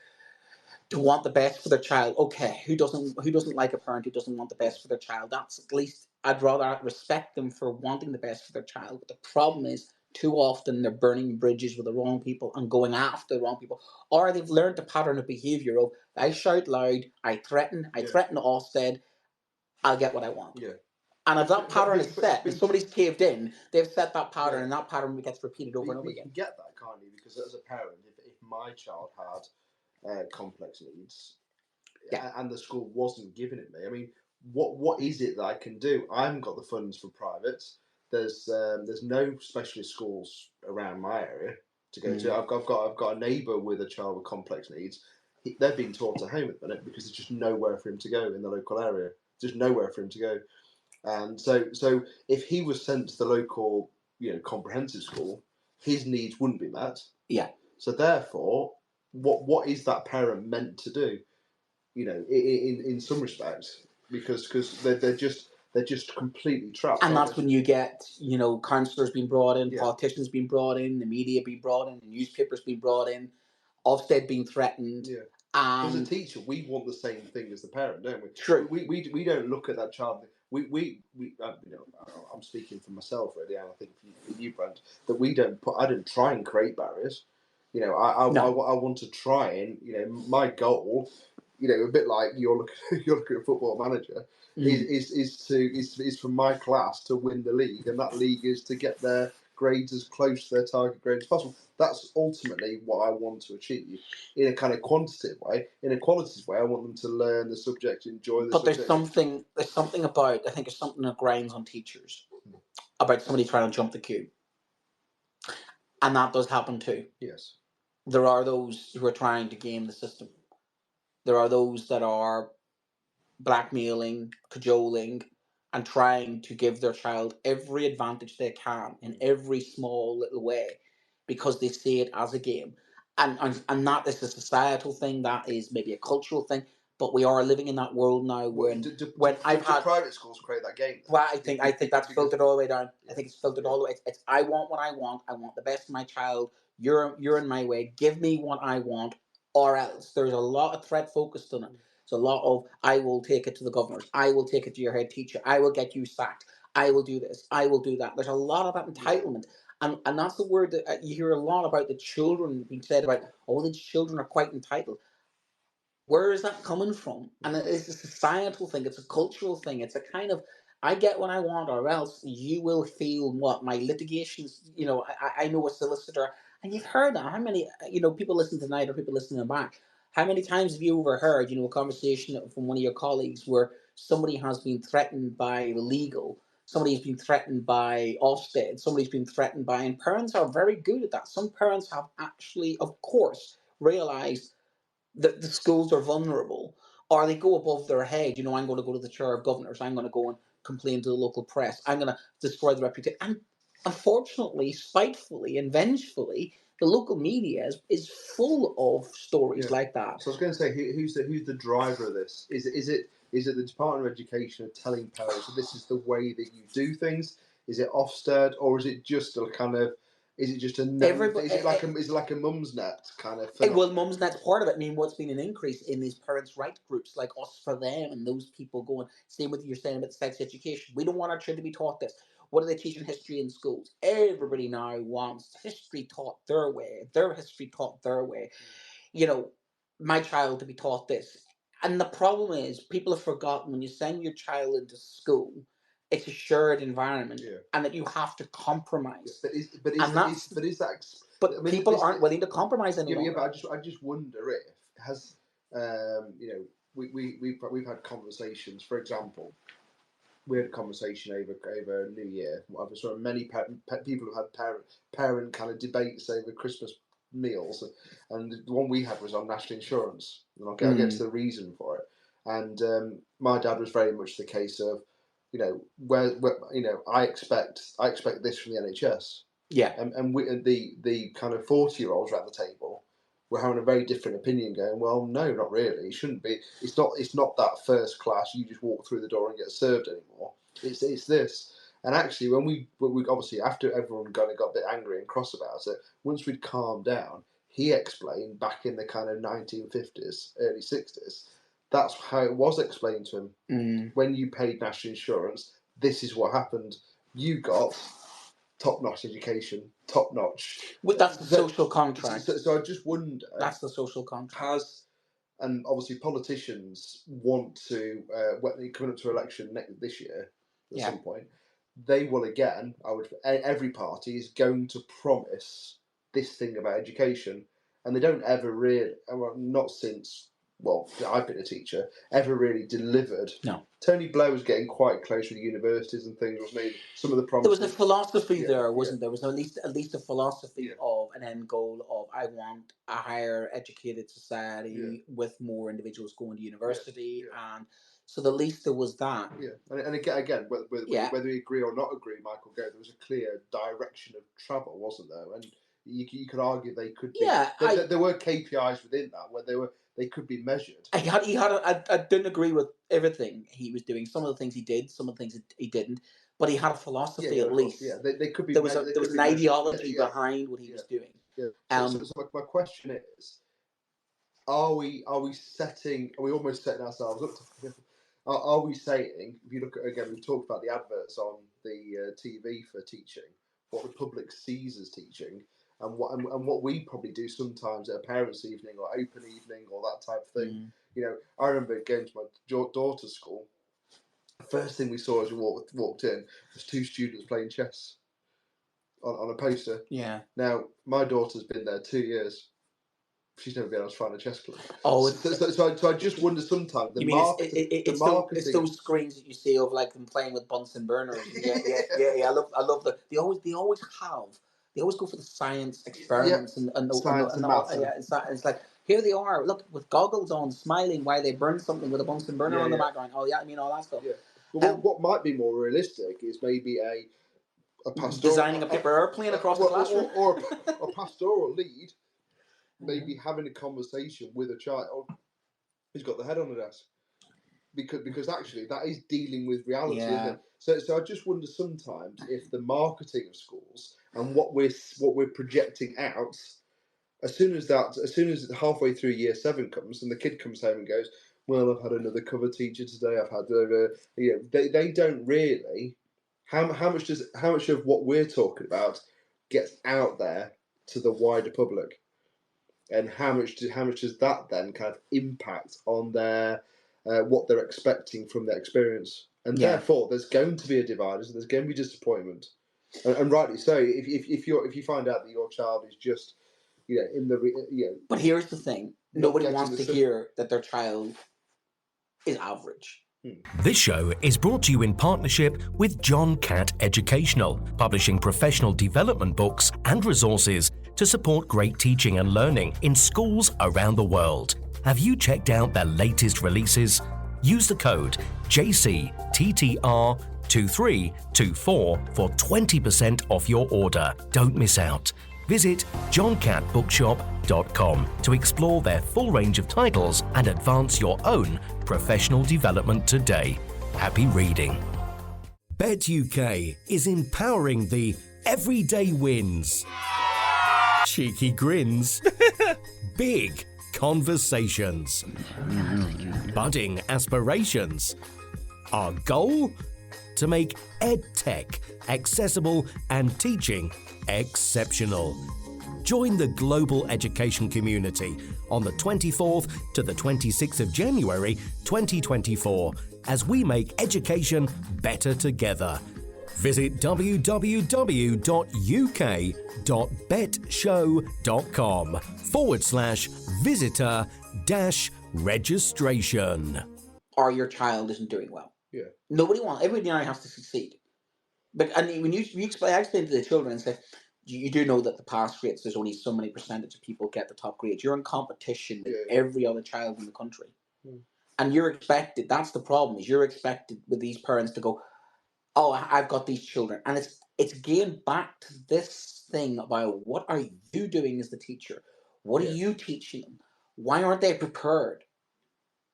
to want the best for their child? Okay, who doesn't like a parent who doesn't want the best for their child? That's at least I'd rather respect them for wanting the best for their child. But the problem is, too often they're burning bridges with the wrong people and going after the wrong people, or they've learned a pattern of behaviour of I shout loud, I threaten Ofsted, I'll get what I want. Yeah. And if that pattern is set and somebody's caved in, they've set that pattern, and that pattern gets repeated over and over again. You can get that, can't you? Because as a parent, if my child had complex needs, and the school wasn't giving it me, I mean, what is it that I can do? I haven't got the funds for privates. There's no specialist schools around my area to go to. I've got a neighbour with a child with complex needs. They're being taught to home at the minute because there's just nowhere for him to go in the local area. There's nowhere for him to go. And so if he was sent to the local, comprehensive school, his needs wouldn't be met. Yeah. So therefore, what is that parent meant to do? In some respects, because they're just completely trapped. And that's when you get, counsellors being brought in, politicians being brought in, the media being brought in, the newspapers being brought in, Ofsted being threatened. Yeah. As a teacher, we want the same thing as the parent, don't we? True. We don't look at that child. I'm speaking for myself really, and I think for you, Brent, that I don't try and create barriers. I want to try and my goal, a bit like you're looking at a football manager, is for my class to win the league, and that league is to get their grades as close to their target grade as possible. That's ultimately what I want to achieve in a kind of quantitative way. In a qualitative way, I want them to learn the subject, enjoy the subject. But there's something about, I think there's something that grinds on teachers about somebody trying to jump the queue. And that does happen too. Yes. There are those who are trying to game the system. There are those that are blackmailing, cajoling, and trying to give their child every advantage they can in every small little way because they see it as a game. And that is a societal thing, that is maybe a cultural thing, but we are living in that world now when I've had private schools create that game. Well, I think that's filtered all the way down. I think it's filtered all the way. It's I want what I want. I want the best for my child. You're in my way. Give me what I want, or else. There's a lot of threat focused on it. It's a lot of I will take it to the governors. I will take it to your head teacher. I will get you sacked. I will do this. I will do that. There's a lot of that entitlement. And that's the word that you hear a lot about the children being said about, these children are quite entitled. Where is that coming from? And it's a societal thing. It's a cultural thing. It's a kind of, I get what I want, or else you will feel what my litigations. I know a solicitor, and you've heard that. How many, people listen tonight or people listening back? How many times have you overheard, a conversation from one of your colleagues where somebody has been threatened by the legal, somebody's been threatened by Ofsted, somebody's been threatened by, and parents are very good at that. Some parents have actually, of course, realised that the schools are vulnerable, or they go above their head. I'm going to go to the chair of governors. I'm going to go and complain to the local press. I'm going to destroy the reputation. And unfortunately, spitefully and vengefully, the local media is full of stories like that. So I was going to say, who's the driver of this? Is it the Department of Education telling parents that this is the way that you do things? Is it Ofsted, or is it just a kind of? Is it just a? Is it like a Mumsnet kind of thing? Well, Mumsnet's part of it. I mean, what's been an increase in these parents' rights groups like Us for Them, and those people going. Same with you're saying about sex education. We don't want our children to be taught this. What are they teaching history in schools? Everybody now wants history taught their way, their history taught their way. My child to be taught this. And the problem is, people have forgotten when you send your child into school, it's a shared environment, and that you have to compromise. But people aren't willing to compromise anymore. Yeah, but I just wonder if We've had conversations. For example, we had a conversation over New Year. I've sort of many people have had parent kind of debates over Christmas meals, and the one we had was on national insurance, and I'll get to the reason for it. And my dad was very much the case of, where I expect this from the NHS. Yeah. And the kind of 40-year-olds around the table were having a very different opinion, going, well, no, not really. It shouldn't be. It's not that first class. You just walk through the door and get served anymore. It's this. And actually, when we obviously, after everyone got a bit angry and cross about it, once we'd calmed down, he explained back in the kind of 1950s, early 60s, that's how it was explained to him. When you paid national insurance, this is what happened. You got top-notch education, top-notch. Well, that's the social contract. So I just wonder. That's the social contract. And obviously politicians want to, when they come up to election this year, at some point, they will again, every party is going to promise this thing about education. And they don't ever really, well, not since, I've been a teacher, ever really delivered. No. Tony Blair was getting quite close with universities and things, wasn't he? Some of the promises. There was a philosophy there, wasn't there? There was at least a philosophy of an end goal of, I want a higher educated society with more individuals going to university. And so at least there was that. Yeah. And again, whether we agree or not agree, Michael Gove, there was a clear direction of travel, wasn't there? And you could argue they could be. Yeah. There were KPIs within that where they could be measured. I didn't agree with everything he was doing. Some of the things he did, some of the things he didn't. But he had a philosophy at least. Yeah, they could be. There was an ideology behind what he was doing. Yeah. So my question is, are we almost setting ourselves up to? Are we saying, if you look at, again, we've talked about the adverts on the TV for teaching, what the public sees as teaching, and what we probably do sometimes at a parents' evening or open evening or that type of thing. I remember going to my daughter's school. The first thing we saw as we walked in was two students playing chess on a poster. Yeah. Now, my daughter's been there 2 years. She's never been able to find a chess club. Oh, so I just wonder sometimes it's those screens that you see of like them playing with Bunsen burners. Yeah. I love that. They always go for the science experiments and maths. It's like, here they are, look, with goggles on, smiling while they burn something with a Bunsen burner on the background. Oh yeah, I mean all that stuff. Yeah. But what might be more realistic is maybe a pastoral, designing a paper airplane across the classroom, or a pastoral lead. Maybe having a conversation with a child who's got the head on the desk, because actually that is dealing with reality, isn't it? So I just wonder sometimes if the marketing of schools and what we're projecting out, as soon as halfway through year 7 comes and the kid comes home and goes, well, I've had another cover teacher today, I've had they don't really how much of what we're talking about gets out there to the wider public. And how much does that then kind of impact on their what they're expecting from their experience? And therefore, there's going to be a divide, and there's going to be disappointment, and rightly so. If you find out that your child is just But here's the thing: nobody wants to hear that their child is average. This show is brought to you in partnership with John Catt Educational, publishing professional development books and resources to support great teaching and learning in schools around the world. Have you checked out their latest releases? Use the code JCTTR2324 for 20% off your order. Don't miss out. Visit johncattbookshop.com to explore their full range of titles and advance your own professional development today. Happy reading. Bet UK is empowering the everyday wins, cheeky grins, big conversations, budding aspirations. Our goal? To make EdTech accessible and teaching exceptional. Join the global education community on the 24th to the 26th of January 2024 as we make education better together. Visit www.uk.betshow.com/visitor registration. Or your child isn't doing well. Yeah. Everybody now has to succeed. But and when you explain, I explain to the children and say, you do know that the pass rates, there's only so many percentage of people get the top grades. You're in competition with every other child in the country. And you're expected, that's the problem, is you're expected with these parents to go, oh, I've got these children. And it's again back to this thing about what are you doing as the teacher? What are you teaching them? Why aren't they prepared?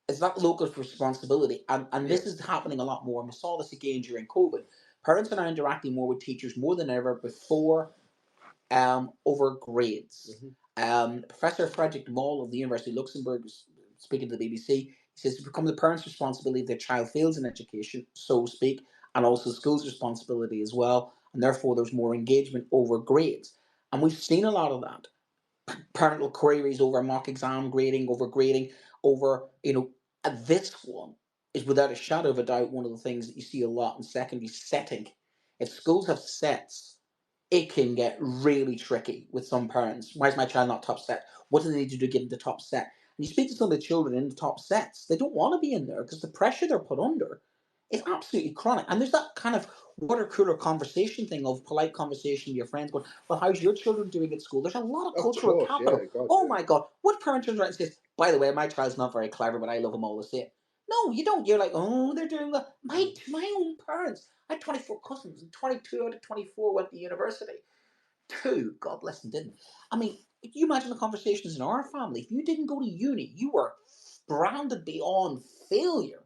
It's not locals' responsibility. And this is happening a lot more. And we saw this again during COVID. Parents are now interacting more with teachers more than ever before over grades. Professor Frederick Moll of the University of Luxembourg was speaking to the BBC. He says it's become the parents' responsibility if their child fails in education, so to speak, and also school's responsibility as well. And therefore, there's more engagement over grades. And we've seen a lot of that. Parental queries over mock exam grading, over, this one is without a shadow of a doubt one of the things that you see a lot in secondary setting. If schools have sets, it can get really tricky with some parents. Why is my child not top set? What do they need to do to get into top set? And you speak to some of the children in the top sets, they don't want to be in there because the pressure they're put under is absolutely chronic. And there's that kind of water cooler conversation thing of polite conversation with your friends going, well, how's your children doing at school? There's a lot of cultural capital. My God. What parent turns around and says, by the way, my child's not very clever, but I love him all the same? No, you don't. You're like, oh, they're doing well. My own parents. I had 24 cousins, and 22 out of 24 went to university. 2, God bless them, didn't. I mean, if you imagine the conversations in our family, if you didn't go to uni, you were branded beyond failure.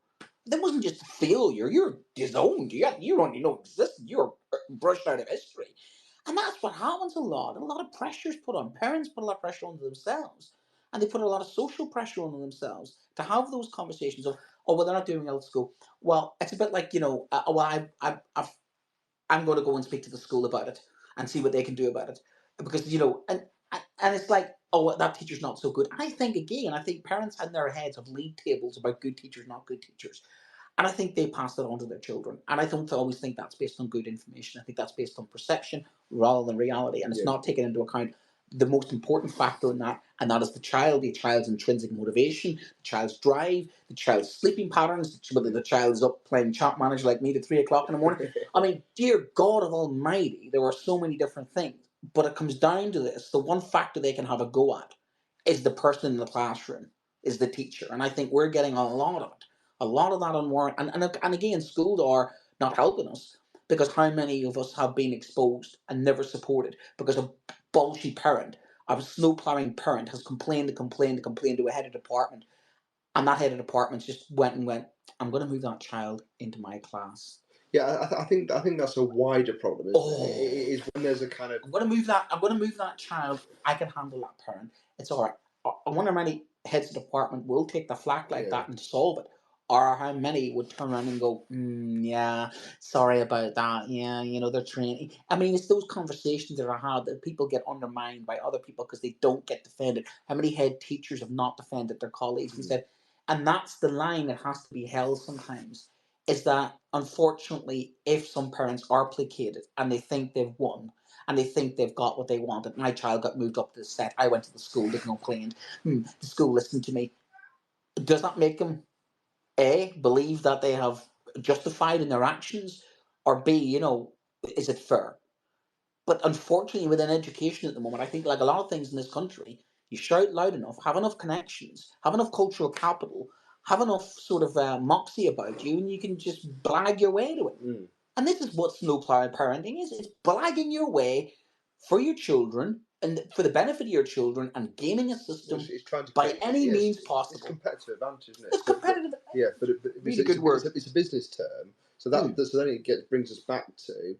That wasn't just failure, you're disowned. You don't even know existed. You're brushed out of history. And that's what happens a lot. A lot of pressure is put on. Parents put a lot of pressure on themselves. And they put a lot of social pressure on themselves to have those conversations of, oh, well, they're not doing well at school. Well, it's a bit like, I'm going to go and speak to the school about it and see what they can do about it. Because, and it's like, oh, that teacher's not so good. I think parents in their heads have league tables about good teachers, not good teachers. And I think they pass that on to their children. And I don't always think that's based on good information. I think that's based on perception rather than reality. And it's not taken into account the most important factor in that, and that is the child's intrinsic motivation, the child's drive, the child's sleeping patterns, whether the child's up playing Champ Manager like me at 3 o'clock in the morning. I mean, dear God of Almighty, there are so many different things. But it comes down to this. The one factor they can have a go at is the person in the classroom, is the teacher. And I think we're getting a lot of it. A lot of that unwarranted. And again, schools are not helping us, because how many of us have been exposed and never supported because a bolshy parent, a snow plowing parent, has complained to a head of department, and that head of department just went, I'm going to move that child into my class. Yeah, I think that's a wider problem. It is when there's a kind of, I'm going to move that child. I can handle that parent. It's all right. I wonder how many heads of department will take the flak like that and solve it. Or how many would turn around and go, yeah, sorry about that. Yeah, they're training. I mean, it's those conversations that are had that people get undermined by other people because they don't get defended. How many head teachers have not defended their colleagues and said, and that's the line that has to be held sometimes, is that unfortunately, if some parents are placated and they think they've won, and they think they've got what they wanted, my child got moved up to the set, I went to the school, they complained, the school listened to me. Does that make them A, believe that they have justified in their actions, or B, is it fair? But unfortunately, within education at the moment, I think like a lot of things in this country, you shout loud enough, have enough connections, have enough cultural capital, have enough sort of moxie about you, and you can just blag your way to it. And this is what snowplow parenting is. It's blagging your way for your children and for the benefit of your children, and gaming a system by any means possible. It's competitive advantage, isn't it? It's competitive. But really good word. It's a business term. So then it brings us back to,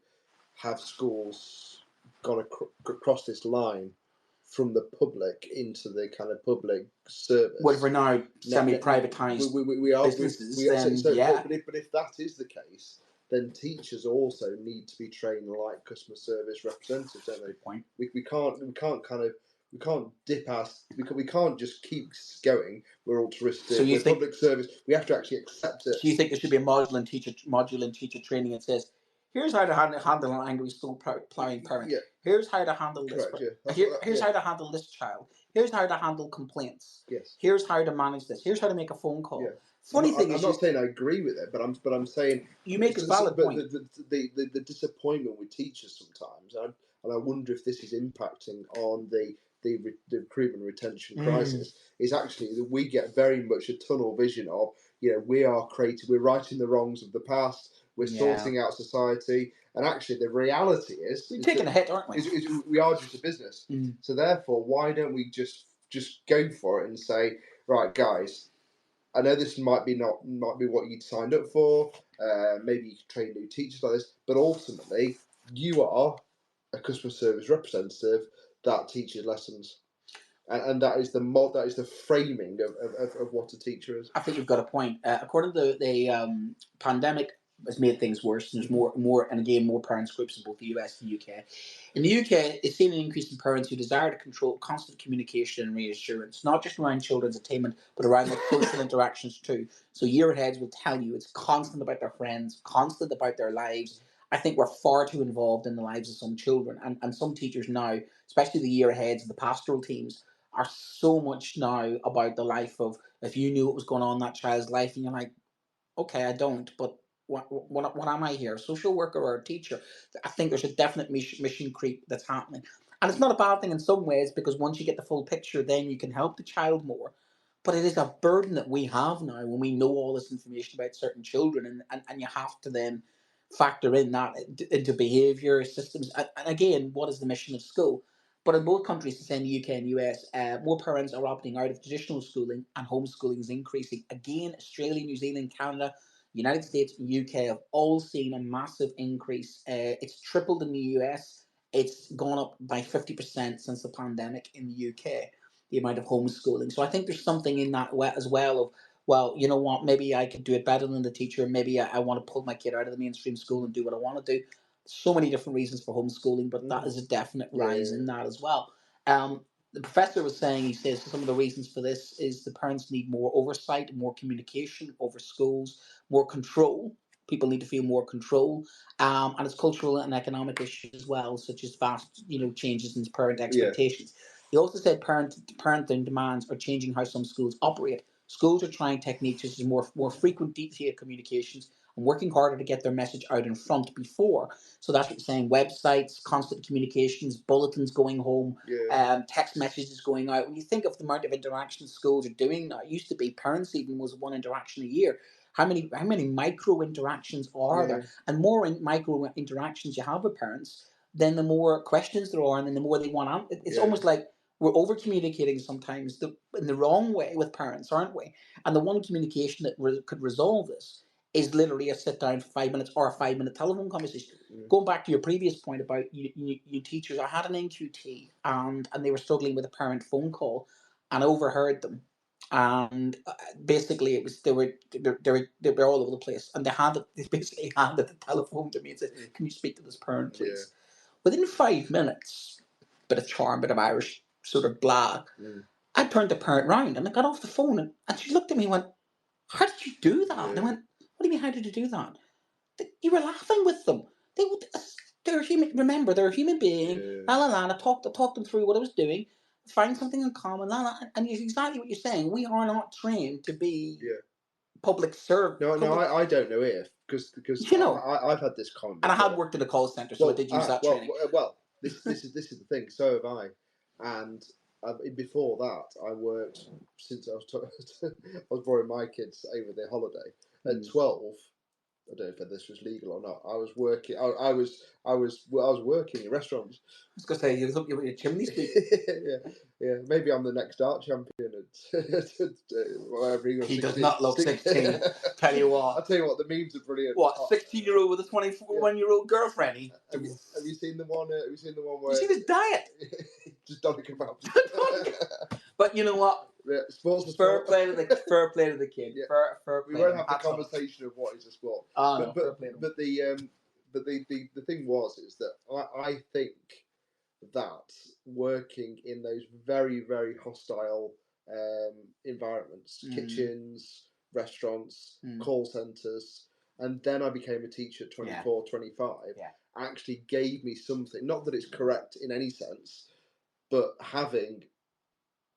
have schools gone across this line from the public into the kind of public service? Well, we're now semi-privatised businesses. But if that is the case, then teachers also need to be trained like customer service representatives, don't they? Point. We can't dip our. We can't just keep going. We're altruistic. So you think public service? We have to actually accept it. So you think there should be a module in teacher training that says, Here's how to handle an angry school plowing parent. Yeah. Here's how to handle this. Here's how to handle this child. Here's how to handle complaints. Yes. Here's how to manage this. Here's how to make a phone call. Yeah. Funny thing is, I'm not saying I agree with it, but I'm saying you make a valid point. The disappointment with teachers sometimes, and I wonder if this is impacting on the recruitment retention crisis, is actually that we get very much a tunnel vision of, we are creative, we're righting the wrongs of the past, we're sorting out society, and actually the reality is we're taking a hit, aren't we? We are just a business. So therefore, why don't we just go for it and say, right, guys, I know this might be what you'd signed up for. Maybe you can train new teachers like this, but ultimately, you are a customer service representative that teaches lessons, and that is the framing of what a teacher is. I think you've got a point. According to the pandemic, has made things worse. There's more parents groups in both the US and the UK. In the UK, it's seen an increase in parents who desire to control constant communication and reassurance, not just around children's attainment, but around their social interactions too. So year aheads will tell you it's constant about their friends, constant about their lives. I think we're far too involved in the lives of some children, and some teachers now, especially the year aheads, the pastoral teams, are so much now about the life of, if you knew what was going on in that child's life, and you're like, okay, I don't, but what am I here? A social worker or a teacher? I think there's a definite mission creep that's happening. And it's not a bad thing in some ways, because once you get the full picture, then you can help the child more. But it is a burden that we have now when we know all this information about certain children, and you have to then factor in that into behaviour systems. And again, what is the mission of school? But in both countries, the same, the UK and US, more parents are opting out of traditional schooling, and homeschooling is increasing. Again, Australia, New Zealand, Canada, United States, and UK have all seen a massive increase. It's tripled in the US. It's gone up by 50% since the pandemic in the UK, the amount of homeschooling. So I think there's something in that as well of, well, you know what, maybe I could do it better than the teacher. Maybe I want to pull my kid out of the mainstream school and do what I want to do. So many different reasons for homeschooling, but that is a definite rise in that as well. The professor was saying, he says some of the reasons for this is the parents need more oversight, more communication over schools, more control. People need to feel more control, and it's cultural and economic issues as well, such as vast, changes in parent expectations. He also said parenting demands are changing how some schools operate. Schools are trying techniques such as more frequent detailed communications and working harder to get their message out in front before. So that's what you're saying: websites, constant communications, bulletins going home, text messages going out. When you think of the amount of interactions schools are doing now, it used to be parents even was one interaction a year. How many micro interactions are there? And more micro interactions you have with parents, then the more questions there are, and then the more they want. It's almost like we're over communicating sometimes in the wrong way with parents, aren't we? And the one communication that could resolve this is literally a sit down for 5 minutes or a 5-minute telephone conversation. Going back to your previous point about you teachers, I had an NQT and they were struggling with a parent phone call, and I overheard them. And basically, it was they were all over the place, and they basically handed the telephone to me and said, "Can you speak to this parent, please?" Within 5 minutes, bit of charm, bit of Irish sort of blah. I turned the parent round and I got off the phone, and she looked at me and went, "How did you do that?" And I went, "What do you mean, how did you do that? You were laughing with them. They're human. Remember, they're a human being. La la la. I talked them through what I was doing. Find something in common. La la. And it's exactly what you're saying. We are not trained to be public servant. No, I don't know if because I've had this comment. And I had worked in a call center, so I did use that training. Well, this is the thing. So have I, and before that, I worked since I was borrowing my kids over their holiday at 12. I don't know if this was legal or not. I was working. I was working in restaurants. I was gonna say you look at your chimney sweep. yeah. Maybe I'm the next art champion at whatever. He does not look 16. Tell you what. I'll tell you what. The memes are brilliant. What, 16-year-old with a 21-year-old girlfriend? Have you seen the one? Have you seen the one where? You see his diet? Just don't kebab. But you know what? Yeah, sports fair play to the kid. Yeah. Fair play. We won't have the conversation of what is a sport. But the thing is that I think that working in those very, very hostile environments, kitchens, restaurants, call centres, and then I became a teacher at 24, 25, actually gave me something. Not that it's correct in any sense, but having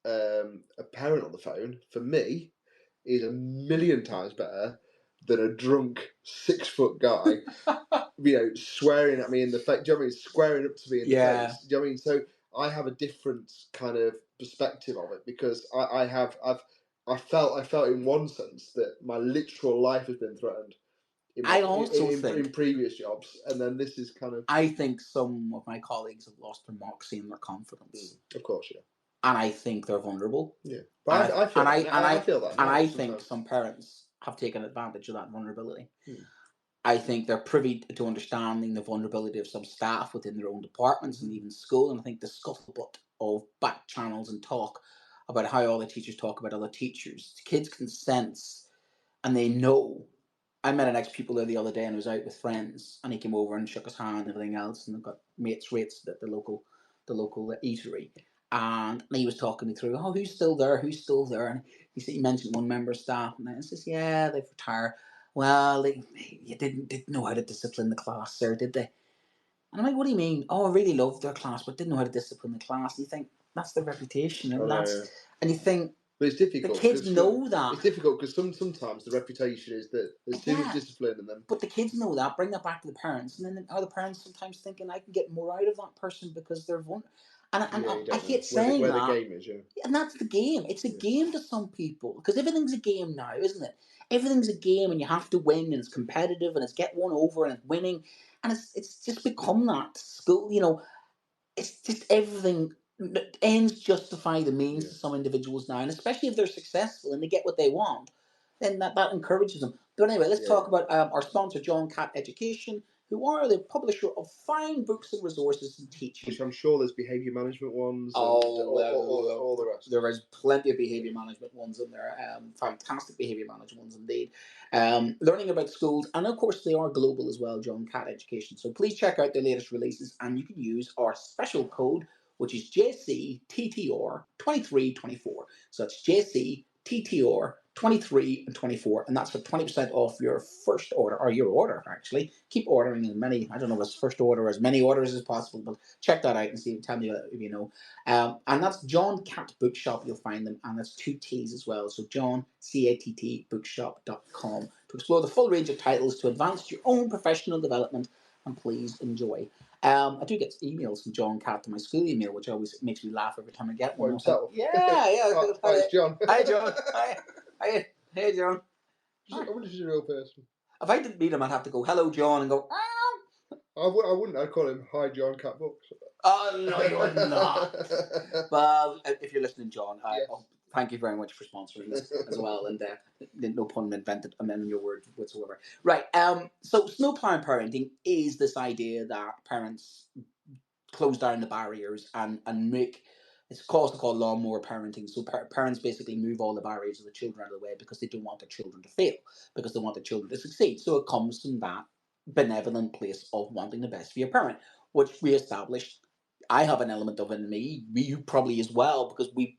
a parent on the phone, for me, is a million times better than a drunk 6 foot guy, swearing at me in the face. Do you know what I mean? Squaring up to me in the face. Do you know what I mean? So I have a different kind of perspective of it, because I felt in one sense that my literal life has been threatened. In previous jobs, and then this is kind of. I think some of my colleagues have lost their moxie and their confidence. Of course, yeah. And I think they're vulnerable. Yeah, but I feel that. And I think some parents have taken advantage of that vulnerability. I think they're privy to understanding the vulnerability of some staff within their own departments and even school. And I think the scuttlebutt of back channels and talk about how all the teachers talk about other teachers, kids can sense and they know. I met an ex-pupil there the other day and was out with friends, and he came over and shook his hand and everything else, and they've got mates rates at the local eatery. And he was talking me through, who's still there? And he mentioned one member of staff, and I says, yeah, they've retired. Well, they didn't know how to discipline the class, sir, did they? And I'm like, what do you mean? I really loved their class, but didn't know how to discipline the class. And you think, that's their reputation. And you think, but it's difficult. The kids know that. It's difficult because sometimes the reputation is that there's too much discipline in them. But the kids know that. Bring that back to the parents. And then are the parents sometimes thinking, I can get more out of that person because they're vulnerable? And I hate saying that. Where the game is, And that's the game. It's a game to some people. Because everything's a game now, isn't it? Everything's a game and you have to win and it's competitive and it's get one over and it's winning. And it's just become that. School, it's just everything. Ends justify the means to some individuals now. And especially if they're successful and they get what they want, then that encourages them. But anyway, let's talk about our sponsor, John Catt Education, who are the publisher of fine books and resources in teaching. Which I'm sure there's behaviour management ones. All the rest. There is plenty of behaviour management ones in there. Fantastic behaviour management ones indeed. Learning about schools, and of course they are global as well, John Catt Education. So please check out their latest releases, and you can use our special code, which is JCTTR2324. So it's JCTTR23 and 24, and that's for 20% off your first order, or your order, actually. Keep ordering as many, I don't know if it's first order, as many orders as possible, but check that out and see, tell me if you know. And that's John Catt Bookshop, you'll find them, and that's 2 T's as well. So John, CATT, bookshop.com, to explore the full range of titles to advance your own professional development, and please enjoy. I do get emails from John Catt to my school email, which always makes me laugh every time I get one. Himself. Yeah. Hi, it's John. Hi, John. Hi. Hey, John. I wonder if he's a real person. If I didn't meet him, I'd have to go, hello, John, and go, I wouldn't. I'd call him Hi, John Catt Books. Oh, no, you would not. Well, if you're listening, John, thank you very much for sponsoring this as well. And no pun invented in your words whatsoever. Right. So snowplow parenting is this idea that parents close down the barriers and make, it's also called lawnmower parenting. So parents basically move all the barriers of the children out of the way because they don't want their children to fail, because they want their children to succeed. So it comes from that benevolent place of wanting the best for your parent, which we established. I have an element of it in me, you probably as well, because we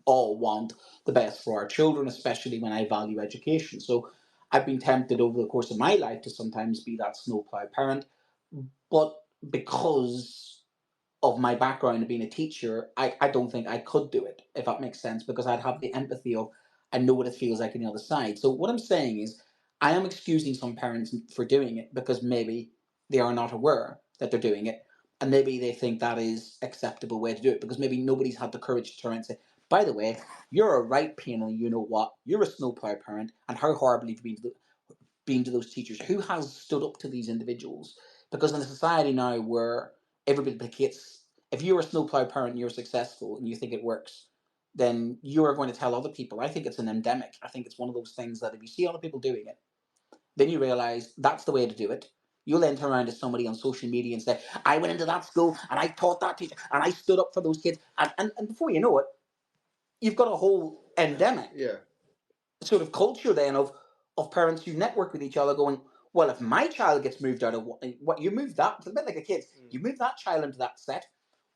all want the best for our children, especially when I value education. So I've been tempted over the course of my life to sometimes be that snowplow parent, but because of my background of being a teacher, I don't think I could do it, if that makes sense, because I'd have the empathy of, I know what it feels like on the other side. So what I'm saying is, I am excusing some parents for doing it because maybe they are not aware that they're doing it, and maybe they think that is acceptable way to do it, because maybe nobody's had the courage to turn and say, by the way, you're a right pain and you know what, you're a snowplow parent, and how horrible you've been to those teachers. Who has stood up to these individuals? Because in a society now where everybody placates, if you're a snowplow parent and you're successful and you think it works, then you're going to tell other people. I think it's an endemic. I think it's one of those things that if you see other people doing it, then you realize that's the way to do it. You'll then turn around to somebody on social media and say, I went into that school and I taught that teacher and I stood up for those kids. And before you know it, you've got a whole endemic sort of culture then of parents who network with each other going, well, if my child gets moved out of what you moved that, it's a bit like a kid, you move that child into that set,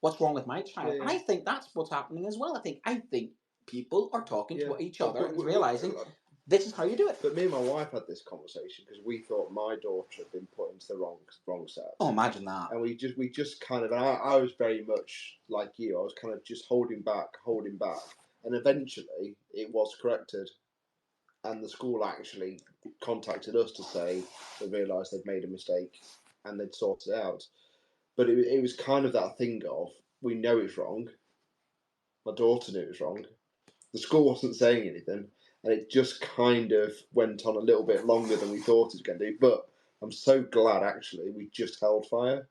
what's wrong with my child? And I think that's what's happening as well. I think people are talking to each other and realizing This is how you do it. But me and my wife had this conversation because we thought my daughter had been put into the wrong set. Oh, imagine that. And we just kind of, and I was very much like you. I was kind of just holding back, and eventually it was corrected. And the school actually contacted us to say they realised they'd made a mistake and they'd sorted it out. But it was kind of that thing of, we know it's wrong. My daughter knew it was wrong. The school wasn't saying anything. And it just kind of went on a little bit longer than we thought it was going to do. But I'm so glad, actually, we just held fire.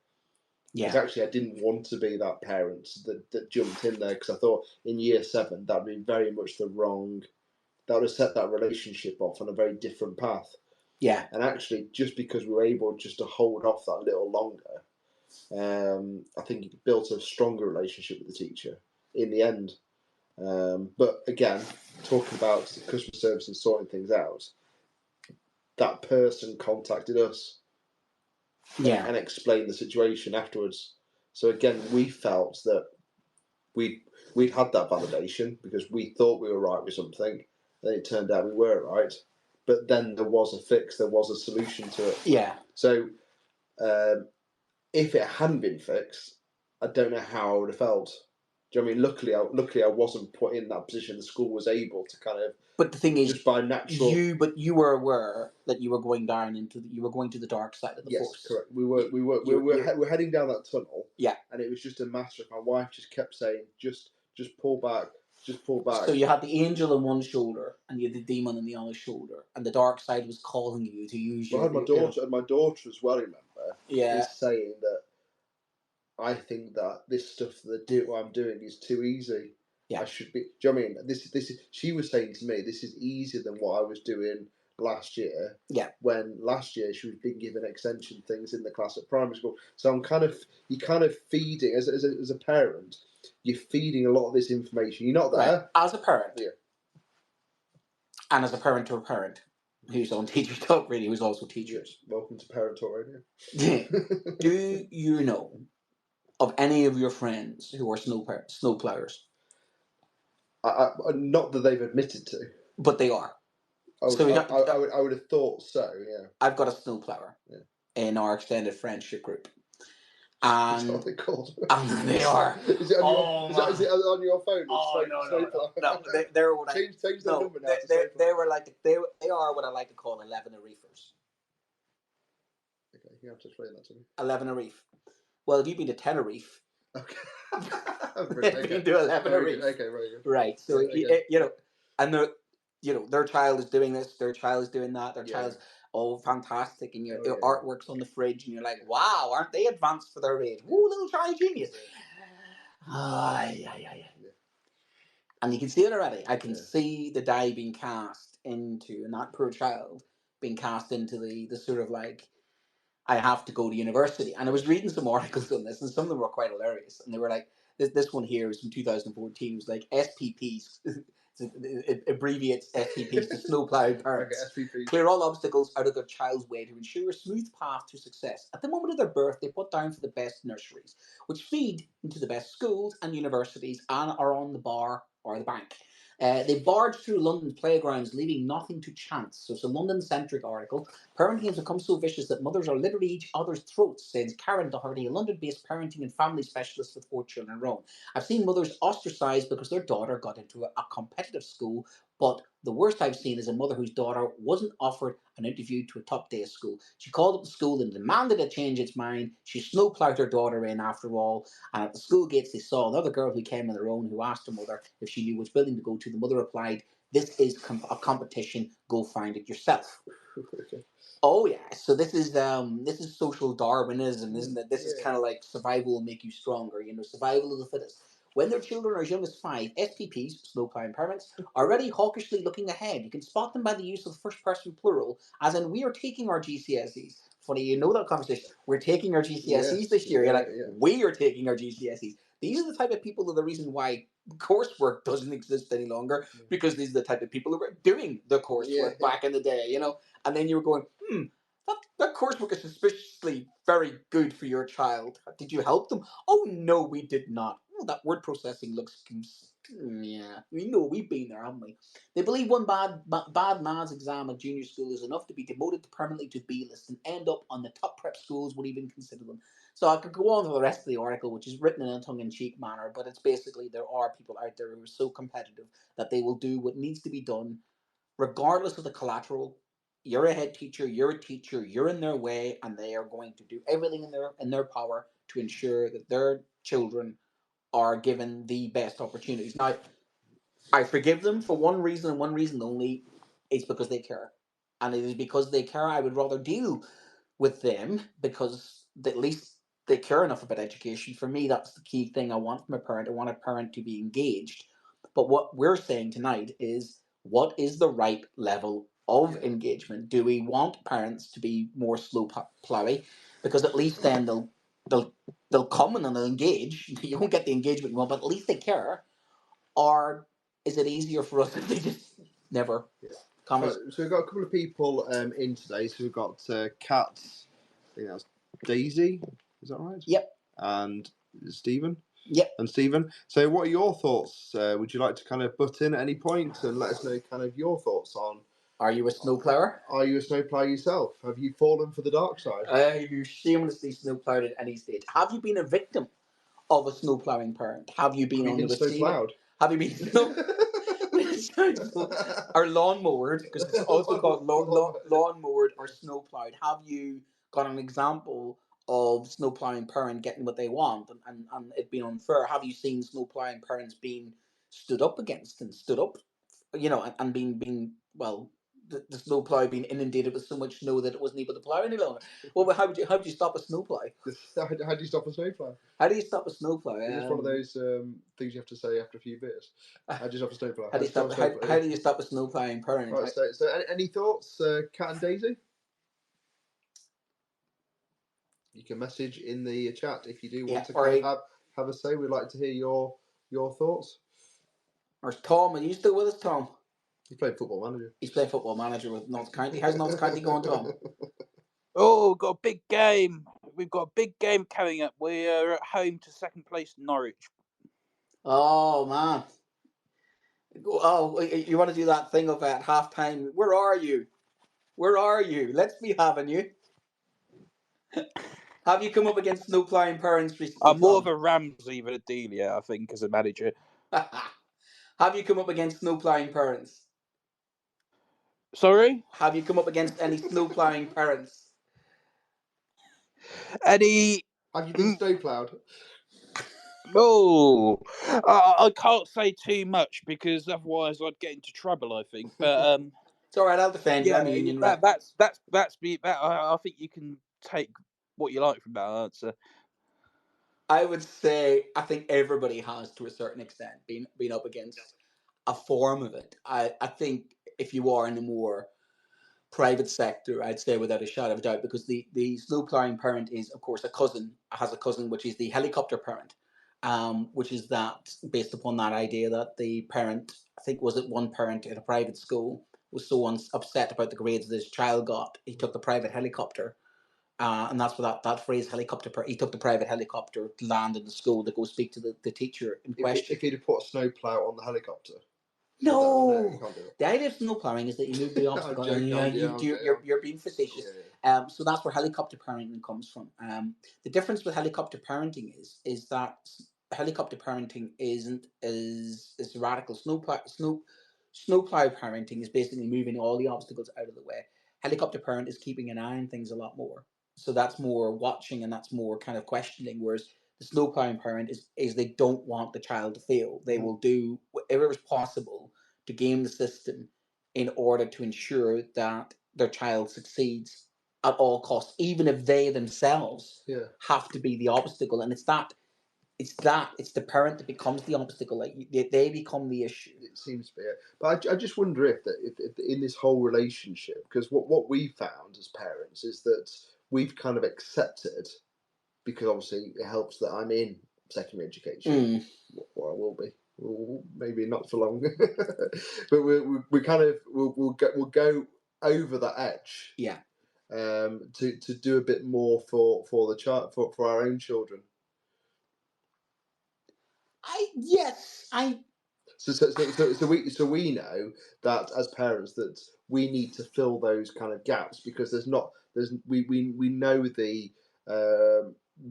Yeah. Because actually I didn't want to be that parent that jumped in there, because I thought in year 7 that would be very much the wrong... That would have set that relationship off on a very different path. Yeah. And actually, just because we were able just to hold off that little longer, I think it built a stronger relationship with the teacher in the end. But again, talking about customer service and sorting things out, that person contacted us and explained the situation afterwards. So again, we felt that we'd had that validation because we thought we were right with something. Then it turned out we were right. But then there was a fix, there was a solution to it. Yeah. So if it hadn't been fixed, I don't know how I would have felt. Do you know what I mean? Luckily, I wasn't put in that position. The school was able to kind of. But the thing is, just by natural. You were aware that you were going down you were going to the dark side of the force. Yes, correct. We were heading down that tunnel. Yeah. And it was just a matter of my wife just kept saying, just pull back, just pull back. So you had the angel on one shoulder and you had the demon on the other shoulder, and the dark side was calling you to use your. I had my daughter, and my daughter as well. Remember? Yeah. Is saying that. I think that this stuff what I'm doing is too easy. Yeah. I should be. Do you know what I mean? This is. She was saying to me, this is easier than what I was doing last year. Yeah. When last year she was being given extension things in the class at primary school. So you're kind of feeding as a parent. You're feeding a lot of this information. You're not there. Right. As a parent. Yeah. And as a parent to a parent who's on Teachers Talk Radio, who's also teachers. Yes. Welcome to Parent Talk Radio. Do you know of any of your friends who are snow plowers? Not that they've admitted to. But they are. I would have thought so, yeah. I've got a snow plower in our extended friendship group. And that's what they're called. And they are. Is it on your phone? Oh, no. They're what change their number now. They are what I like to call 11 Reefers. Okay, you have to explain that to me. 11 Reef. Well, if you've been to Tenerife, okay. You've been to 11 Reef. Okay, right. Right. So and their child is doing this, their child is doing that, their child's fantastic, and your artwork's on the fridge, and you're like, wow, aren't they advanced for their age? Ooh, little child genius. And you can see it already. I can see the die being cast into, and that poor child being cast into the sort of like, I have to go to university. And I was reading some articles on this, and some of them were quite hilarious. And they were like, this one here is from 2014. It was like SPPs. It abbreviates SPPs to snowplow parents. Okay, SPPs. Clear all obstacles out of their child's way to ensure a smooth path to success. At the moment of their birth, they put down for the best nurseries, which feed into the best schools and universities and are on the bar or the bank. They barge through London's playgrounds, leaving nothing to chance. So it's a London-centric article. Parenting has become so vicious that mothers are literally each other's throats, says Karen Doherty, a London-based parenting and family specialist with 4 children of her own. I've seen mothers ostracized because their daughter got into a competitive school, but the worst I've seen is a mother whose daughter wasn't offered an interview to a top day school. She called up the school and demanded it change its mind. She snowplowed her daughter in after all, and at the school gates they saw another girl who came on her own, who asked her mother if she knew which building to go to. The mother replied, "This is a competition, go find it yourself." Okay. Oh yeah, so this is social Darwinism, isn't it? This is kind of like survival will make you stronger, survival of the fittest. When their children are as young as 5, SPPs, snowplowing parents, are already hawkishly looking ahead. You can spot them by the use of the first person plural, as in, we are taking our GCSEs. Funny, that conversation. We're taking our GCSEs this year. You're like, we are taking our GCSEs. These are the type of people that are the reason why coursework doesn't exist any longer, because these are the type of people who were doing the coursework back in the day, And then you were going, that coursework is suspiciously very good for your child. Did you help them? Oh, no, we did not. Oh, that word processing looks Yeah, we know we've been there, haven't we? They believe one bad maths exam at junior school is enough to be demoted permanently to B list and end up on the top prep schools would even consider them. So I could go on for the rest of the article, which is written in a tongue-in-cheek manner, but it's basically there are people out there who are so competitive that they will do what needs to be done, regardless of the collateral. You're a head teacher, you're a teacher, you're in their way, and they are going to do everything in their power to ensure that their children are given the best opportunities. Now, I forgive them for one reason and one reason only. It's because they care. And it is because they care I would rather deal with them because at least they care enough about education. For me, that's the key thing I want from a parent. I want a parent to be engaged. But what we're saying tonight is what is the right level of engagement? Do we want parents to be more slow plowy? Because at least then they'll come and they'll engage. You won't get the engagement you want, but at least they care. Or is it easier for us if they just never come? So we've got a couple of people in today. So we've got Kat, I think that's Daisy, is that right? Yep. And Stephen? Yep. And Stephen. So what are your thoughts? Would you like to kind of butt in at any point and let us know kind of your thoughts on... Are you a snowplower? Are you a snowplower yourself? Have you fallen for the dark side? You shamelessly snowplowed at any stage. Have you been a victim of a snowplowing parent? Have you been on the receiving? Have you been snow? Or lawnmowered, because it's also called lawnmowered or snowplowed. Have you got an example of snowplowing parent getting what they want and it being unfair? Have you seen snowplowing parents being stood up against and stood up, and being well, the snowplow being inundated with so much snow that it wasn't able to plow any longer? Well, how do you stop a snowplow? How do you stop a snowplow? How do you stop a snowplow? It's one of those things you have to say after a few beers. How do you stop a snowplow? How do you stop a snowplowing parent? Right, so any thoughts, Kat and Daisy? You can message in the chat if you do want to kind of have a say. We'd like to hear your thoughts. Or Tom, are you still with us, Tom? He's playing Football Manager. He's playing Football Manager with Notts County. How's Notts County going, Tom? Oh, got a big game. We've got a big game coming up. We're at home to second place Norwich. Oh, man. Oh, you want to do that thing of at halftime? Where are you? Where are you? Let's be having you. Have you come up against snowplowing parents recently? I'm more of a Ramsey than a Delia, I think, as a manager. Have you come up against snowplowing parents? Sorry? Have you come up against any snowplowing parents? Any... Have you been snowplowed? Oh, I can't say too much because otherwise I'd get into trouble, I think. But it's all right. I'll defend you. I'm a union rep. That's me. I think you can take what you like from that answer. I would say I think everybody has, to a certain extent, been up against a form of it. I think if you are in a more private sector, I'd say without a shadow of a doubt, because the snowplowing parent is, of course, has a cousin, which is the helicopter parent, which is that based upon that idea that the parent, I think was it one parent in a private school, was so upset about the grades that his child got, he took the private helicopter. And that's where that phrase helicopter. He took the private helicopter to land in the school to go speak to the teacher in question. If he'd have put a snowplow on the helicopter. No, you can't do it. The idea of snowplowing is that you move the obstacle. You're being facetious. Yeah. So that's where helicopter parenting comes from. The difference with helicopter parenting is that helicopter parenting isn't as radical. Snowplow parenting is basically moving all the obstacles out of the way. Helicopter parent is keeping an eye on things a lot more. So that's more watching and that's more kind of questioning. Whereas the snowplowing parent is they don't want the child to fail. They will do whatever is possible to game the system in order to ensure that their child succeeds at all costs, even if they themselves have to be the obstacle. And it's the parent that becomes the obstacle. Like they become the issue. It seems to be it. But I just wonder if in this whole relationship, because what we found as parents is that we've kind of accepted, because obviously it helps that I'm in secondary education, or I will be. Maybe not for long, but we kind of we'll go over that edge, to do a bit more for the child, for our own children. So we know that as parents that we need to fill those kind of gaps, because we know the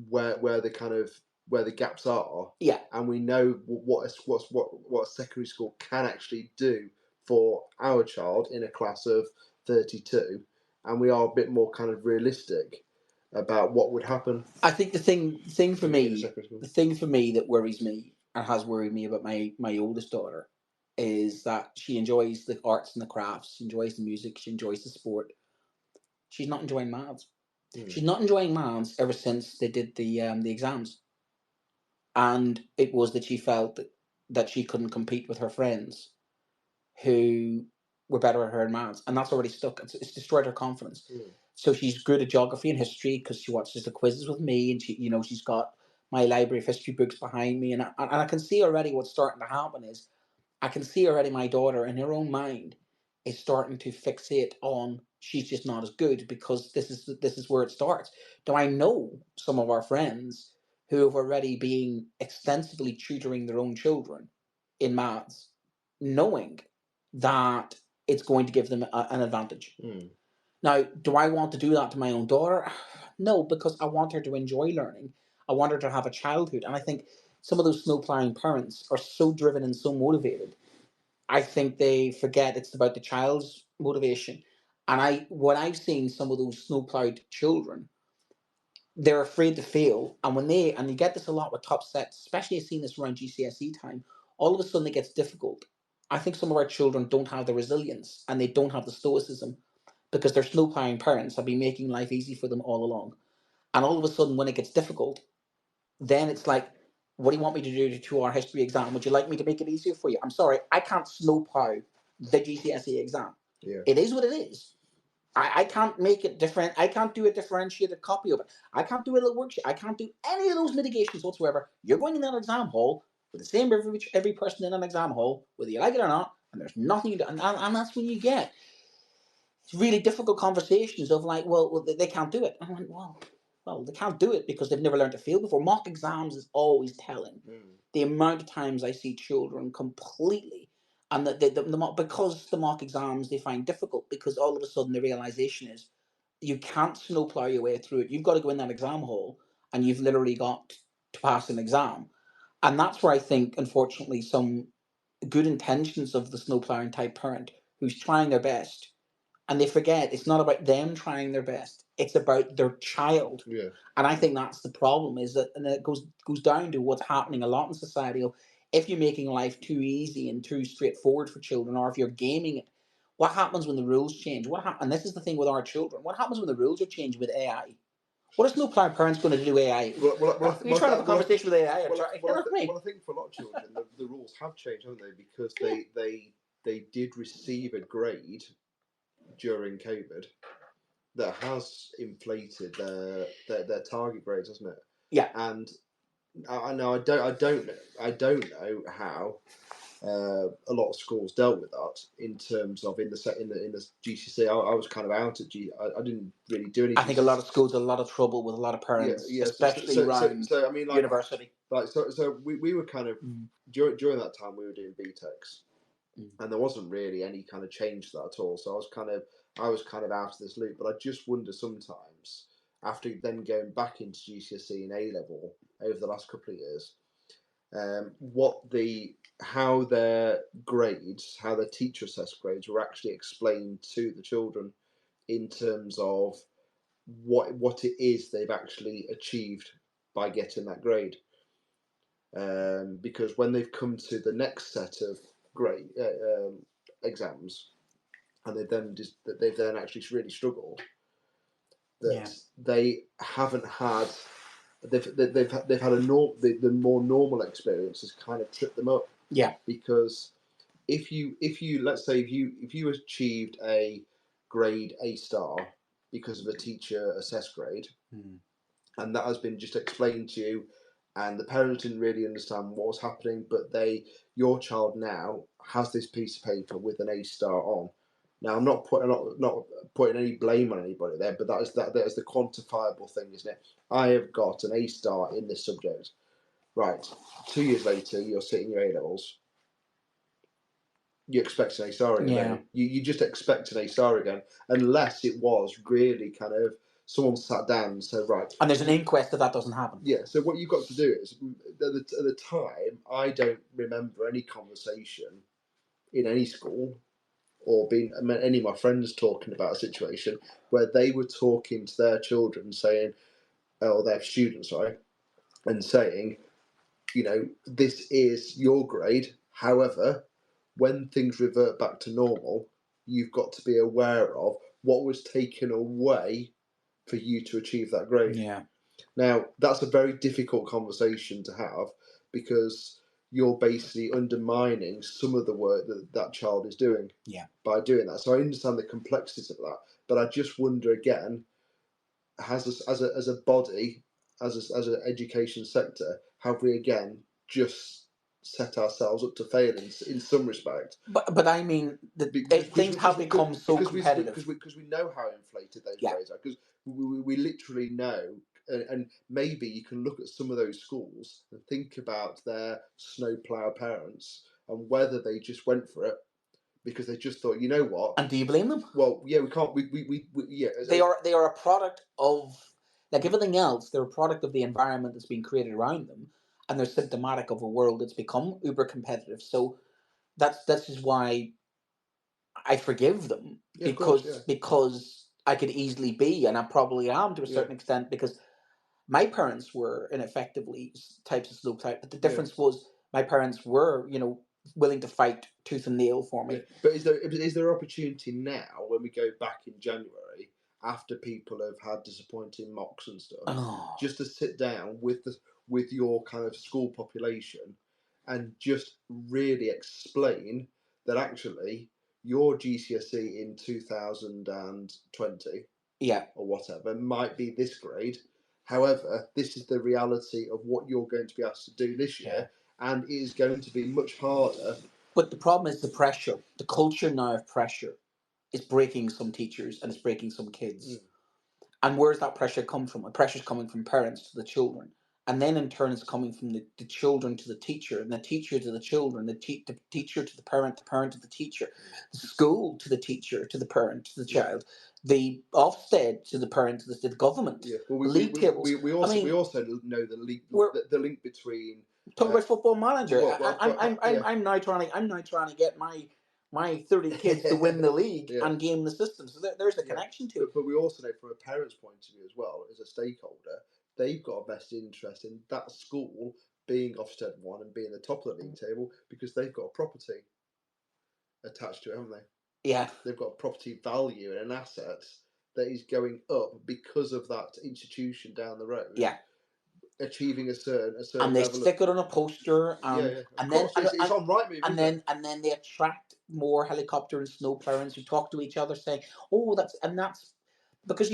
where the kind of where the gaps are, and we know what a secondary school can actually do for our child in a class of 32, and we are a bit more kind of realistic about what would happen. I think the thing for me that worries me and has worried me about my oldest daughter is that she enjoys the arts and the crafts, she enjoys the music, she enjoys the sport. She's not enjoying maths. She's not enjoying maths ever since they did the exams, and it was that she felt that she couldn't compete with her friends who were better at her in maths, and that's already stuck. It's destroyed her confidence. So she's good at geography and history because she watches the quizzes with me, and she's got my library of history books behind me, and I can see already what's starting to happen is I can see already my daughter in her own mind is starting to fixate on she's just not as good, because this is where it starts. Do I know some of our friends who have already been extensively tutoring their own children in maths, knowing that it's going to give them an advantage. Now, do I want to do that to my own daughter? No, because I want her to enjoy learning. I want her to have a childhood. And I think some of those snowplowing parents are so driven and so motivated. I think they forget it's about the child's motivation. And what I've seen some of those snowplowed children, they're afraid to fail. And and you get this a lot with top sets, especially I've seen this around GCSE time, all of a sudden it gets difficult. I think some of our children don't have the resilience and they don't have the stoicism because their snowplowing parents have been making life easy for them all along. And all of a sudden, when it gets difficult, then it's like, what do you want me to do to our history exam? Would you like me to make it easier for you? I'm sorry, I can't snowplow the GCSE exam. Yeah. It is what it is. I can't make it different. I can't do a differentiated copy of it. I can't do a little worksheet. I can't do any of those mitigations whatsoever. You're going in that exam hall with the same every person in an exam hall, whether you like it or not, and there's nothing you do. And that's when you get really difficult conversations of like, well, they can't do it. I went, well, they can't do it because they've never learned to fail before. Mock exams is always telling. The amount of times I see children completely, and because the mock exams they find difficult, because all of a sudden the realization is you can't snowplow your way through it. You've got to go in that exam hall and you've literally got to pass an exam. And that's where I think, unfortunately, some good intentions of the snowplowing type parent who's trying their best, and they forget it's not about them trying their best, it's about their child. And I think that's the problem, is that, and it goes down to what's happening a lot in society. If you're making life too easy and too straightforward for children, or if you're gaming it, what happens when the rules change? And this is the thing with our children, what happens when the rules are changed with AI? What is snowplow parents going to do AI? You're trying to have a conversation with AI. I think for a lot of children, the rules have changed, haven't they? Because they did receive a grade during COVID that has inflated their target grades, hasn't it? Yeah. And I know I don't know how a lot of schools dealt with that in terms of in the GCSE. I was kind of out at I didn't really do any. I think a lot of schools had a lot of trouble with a lot of parents, especially around I mean, university. So we were kind of during that time we were doing BTECs, and there wasn't really any kind of change to that at all. So I was kind of out of this loop. But I just wonder sometimes, after then going back into GCSE and A level over the last couple of years, how their grades, how their teacher assessed grades were actually explained to the children in terms of what it is they've actually achieved by getting that grade. Because when they've come to the next set of grade exams, and they've then actually really struggled, that they haven't had. They've had the more normal experience has kind of tripped them up. Yeah. Because if you let's say if you achieved a grade A star because of a teacher assessed grade, and that has been just explained to you, and the parents didn't really understand what was happening, but your child now has this piece of paper with an A star on. Now, I'm not putting any blame on anybody there, but that is the quantifiable thing, isn't it? I have got an A star in this subject. Right. 2 years later, you're sitting your A levels, you expect an A-star again. Yeah. You just expect an A-star again, unless it was really kind of someone sat down and said, right. And there's an inquest that doesn't happen. Yeah. So what you've got to do is, at the time, I don't remember any conversation in any school or any of my friends talking about a situation where they were talking to their children, saying, or their students, sorry, and saying, this is your grade. However, when things revert back to normal, you've got to be aware of what was taken away for you to achieve that grade. Yeah. Now, that's a very difficult conversation to have, because you're basically undermining some of the work that child is doing by doing that. So I understand the complexities of that, but I just wonder again, as a body, as an education sector, have we again just set ourselves up to fail in some respect? But I mean, things have become so competitive because we know how inflated those grades are, because we literally know. And maybe you can look at some of those schools and think about their snowplow parents and whether they just went for it because they just thought, you know what? And do you blame them? Well, yeah, we can't. They are a product of, like everything else. They're a product of the environment that's being created around them, and they're symptomatic of a world that's become uber competitive. So that's just why I forgive them, because I could easily be, and I probably am to a certain extent, because my parents were ineffectively types of slow type, but the difference was my parents were, willing to fight tooth and nail for me. But is there opportunity now, when we go back in January, after people have had disappointing mocks and stuff, just to sit down with your kind of school population and just really explain that actually your GCSE in 2020 or whatever might be this grade. However, this is the reality of what you're going to be asked to do this year, and it is going to be much harder. But the problem is the pressure. The culture now of pressure is breaking some teachers and it's breaking some kids. And where does that pressure come from? The pressure is coming from parents to the children. And then in turn it's coming from the children to the teacher, and the teacher to the children, the teacher to the parent to the teacher, the school to the teacher, to the parent, to the child, the Ofsted to the parent, to the government. Yeah. Well, league tables. We also know the link between. Talking about Football Manager, I'm now trying to get my 30 kids to win the league and game the system. So there's a connection to it. But we also know, from a parent's point of view as well, as a stakeholder, they've got a vested interest in that school being Ofsted 1 and being the top of the league table, because they've got a property attached to it, haven't they? Yeah. They've got a property value and an asset that is going up because of that institution down the road. Yeah. Achieving a certain and they stick it on a poster, and then it's on Rightmove, and then they attract more helicopter and snow parents who talk to each other, saying, "Oh, that's because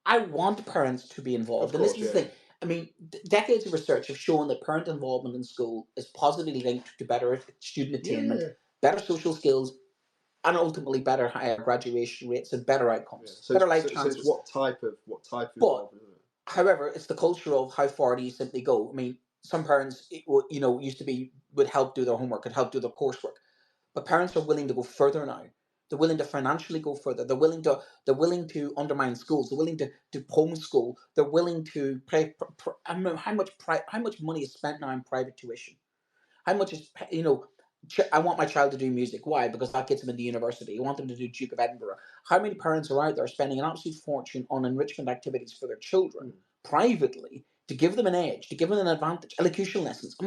I want parents to be involved." And this is the thing. I mean, decades of research have shown that parent involvement in school is positively linked to better student attainment, better social skills, and ultimately better higher graduation rates and better outcomes, better life chances. So it's what type of involvement, isn't it? However, it's the culture of how far do you simply go. I mean, some parents, used to be would help do their homework, could help do their coursework, but parents are willing to go further now. They're willing to financially go further. They're willing to undermine schools. They're willing to homeschool. They're willing to pay. I mean, how much money is spent now in private tuition? How much is I want my child to do music. Why? Because that gets them into university. I want them to do Duke of Edinburgh. How many parents are out there spending an absolute fortune on enrichment activities for their children privately to give them an edge, to give them an advantage? Elocution lessons.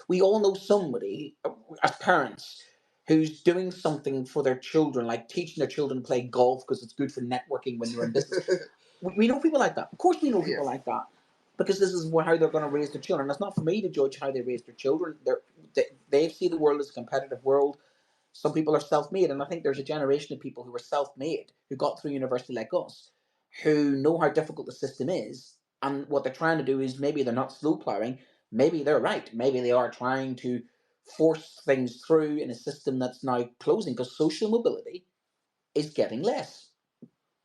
We all know somebody as parents who's doing something for their children, like teaching their children to play golf because it's good for networking when you're in business. We know people like that. Of course we know people like that. Because this is how they're going to raise their children. It's not for me to judge how they raise their children. They see the world as a competitive world. Some people are self-made, and I think there's a generation of people who are self-made, who got through university like us, who know how difficult the system is, and what they're trying to do is, maybe they're not slow plowing, maybe they're right. Maybe they are trying to force things through in a system that's now closing, because social mobility is getting less.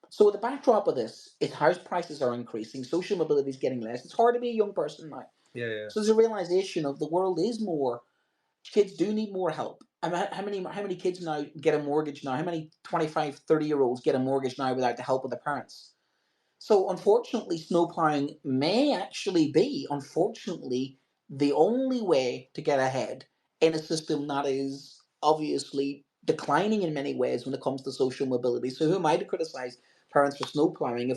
So the backdrop of this is house prices are increasing, social mobility is getting less. It's hard to be a young person now. Yeah. So there's a realization of the world is more kids do need more help. I mean, how many kids now get a mortgage now? How many 25, 30-year-olds get a mortgage now without the help of their parents? So unfortunately, snow plowing may actually be, unfortunately, the only way to get ahead in a system that is obviously declining in many ways when it comes to social mobility. So who am I to criticize parents for snow plowing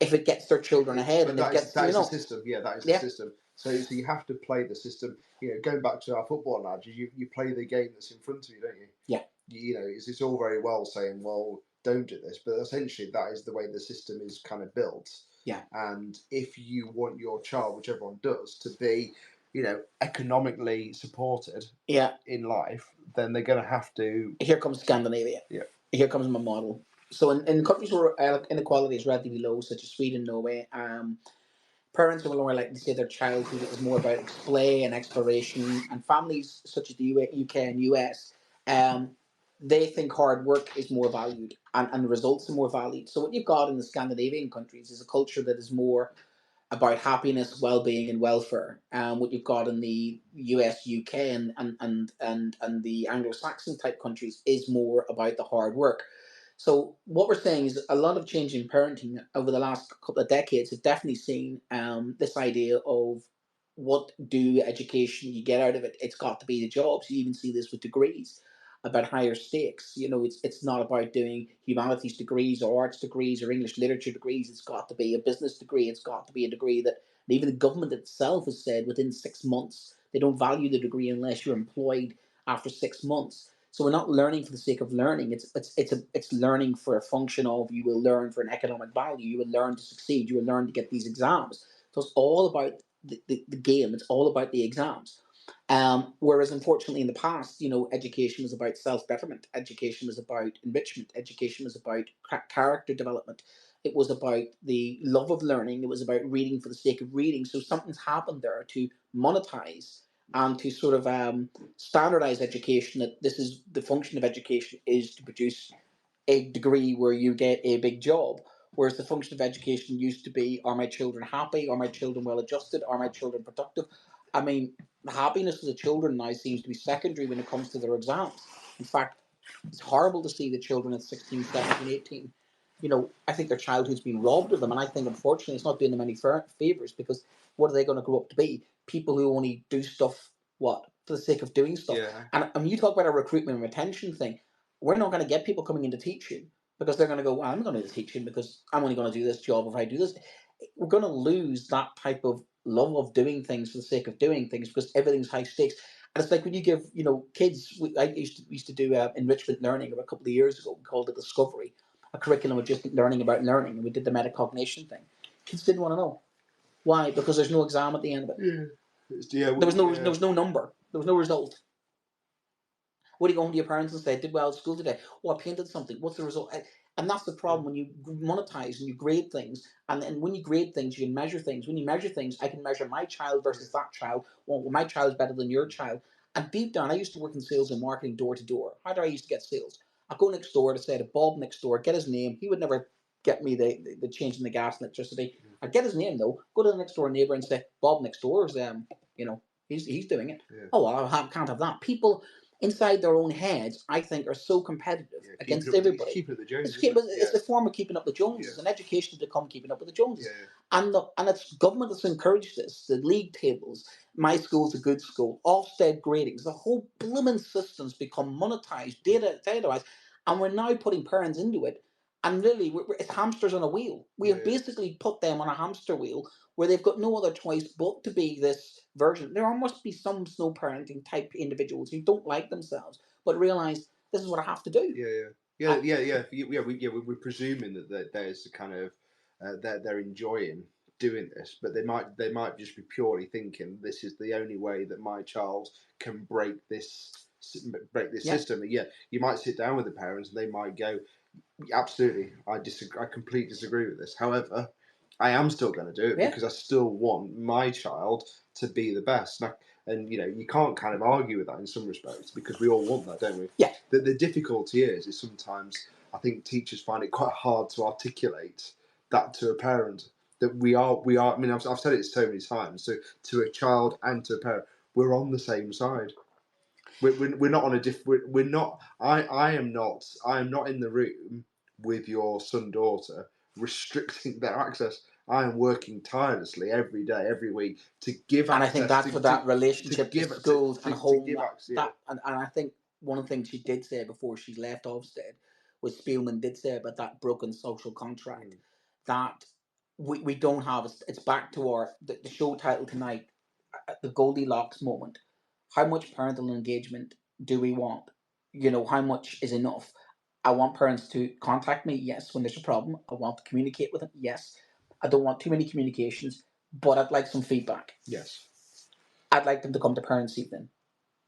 if it gets their children ahead But and it gets that is the system. Yeah, that is the yeah. system. So you have to play the system. Going back to our football analogy, you play the game that's in front of you, don't you? Yeah. It's all very well saying, well, don't do this, but essentially that is the way the system is kind of built. Yeah. And if you want your child, which everyone does, to be, economically supported Yeah. in life, then they're going to have to. Here comes Scandinavia. Yeah. Here comes my model. So in countries where inequality is relatively low, such as Sweden, Norway, parents are more likely to say their childhood is more about display and exploration, and families such as the UK and US, they think hard work is more valued and the results are more valued. So what you've got in the Scandinavian countries is a culture that is more about happiness, well-being, and welfare. What you've got in the US, UK, and the Anglo-Saxon type countries is more about the hard work. So what we're saying is a lot of change in parenting over the last couple of decades have definitely seen this idea of what do education you get out of it. It's got to be the jobs. You even see this with degrees about higher stakes. It's not about doing humanities degrees or arts degrees or English literature degrees. It's got to be a business degree. It's got to be a degree that even the government itself has said within 6 months they don't value the degree unless you're employed after 6 months. So we're not learning for the sake of learning. It's learning for a function of you will learn for an economic value. You will learn to succeed. You will learn to get these exams. So it's all about the game. It's all about the exams. Whereas unfortunately in the past, education was about self-betterment. Education was about enrichment. Education was about character development. It was about the love of learning. It was about reading for the sake of reading. So something's happened there to monetize and to sort of standardize education, that this is the function of education is to produce a degree where you get a big job. Whereas the function of education used to be, are my children happy? Are my children well adjusted? Are my children productive? I mean, the happiness of the children now seems to be secondary when it comes to their exams. In fact, it's horrible to see the children at 16, 17, 18. I think their childhood's been robbed of them. And I think, unfortunately, it's not doing them any favors, because what are they going to grow up to be? People who only do stuff, what? For the sake of doing stuff. Yeah. And you talk about a recruitment and retention thing. We're not going to get people coming into teaching because they're going to go, well, I'm going to teaching because I'm only going to do this job if I do this. We're going to lose that type of love of doing things for the sake of doing things because everything's high stakes. And it's like when you give, kids. I used to do enrichment learning about a couple of years ago. We called it Discovery, a curriculum of just learning about learning, and we did the metacognition thing. Kids didn't want to know why, because there's no exam at the end of it. Yeah. There was no number. There was no result. What do you go home to your parents and say, did well at school today? Oh, I painted something. What's the result? And that's the problem when you monetize and you grade things. And then when you grade things, you can measure things. When you measure things, I can measure my child versus that child. Well, my child is better than your child. And deep down, I used to work in sales and marketing door to door. How do I used to get sales? I'd go next door to say to Bob next door, get his name. He would never get me the change in the gas and electricity. I'd get his name though, go to the next door neighbor and say, Bob next door is he's doing it. Yeah. Oh, well, can't have that. People inside their own heads, I think, are so competitive against everybody. Keeping up the Joneses. It's a form of keeping up the Joneses, and education has become keeping up with the Joneses. And it's government that's encouraged this. The league tables, my school's a good school, Ofsted gradings, the whole blooming system's become monetized, data-wise, and we're now putting parents into it. And really, it's hamsters on a wheel. We have basically put them on a hamster wheel where they've got no other choice but to be this version. There must be some snow parenting type individuals who don't like themselves, but realize this is what I have to do. We're presuming that there's a kind of they're enjoying doing this, but they might just be purely thinking this is the only way that my child can break this system. Yeah, you might sit down with the parents and they might go, absolutely, I completely disagree with this. However, I am still going to do it because I still want my child to be the best. And you can't kind of argue with that in some respects because we all want that, don't we? Yeah. The difficulty is sometimes I think teachers find it quite hard to articulate that to a parent that we are. I mean, I've said it so many times. So to a child and to a parent, we're on the same side. we're not on a different. We're not. I am not. I am not in the room with your son daughter restricting their access. I am working tirelessly every day, every week to give access. And I think that's what that relationship with schools and home. And I think one of the things she did say before she left Ofsted was Spielman did say about that broken social contract that we don't have. It's back to the show title tonight, the Goldilocks moment. How much parental engagement do we want? How much is enough? I want parents to contact me, yes, when there's a problem. I want to communicate with them, yes. I don't want too many communications, but I'd like some feedback. Yes. I'd like them to come to parents' evening.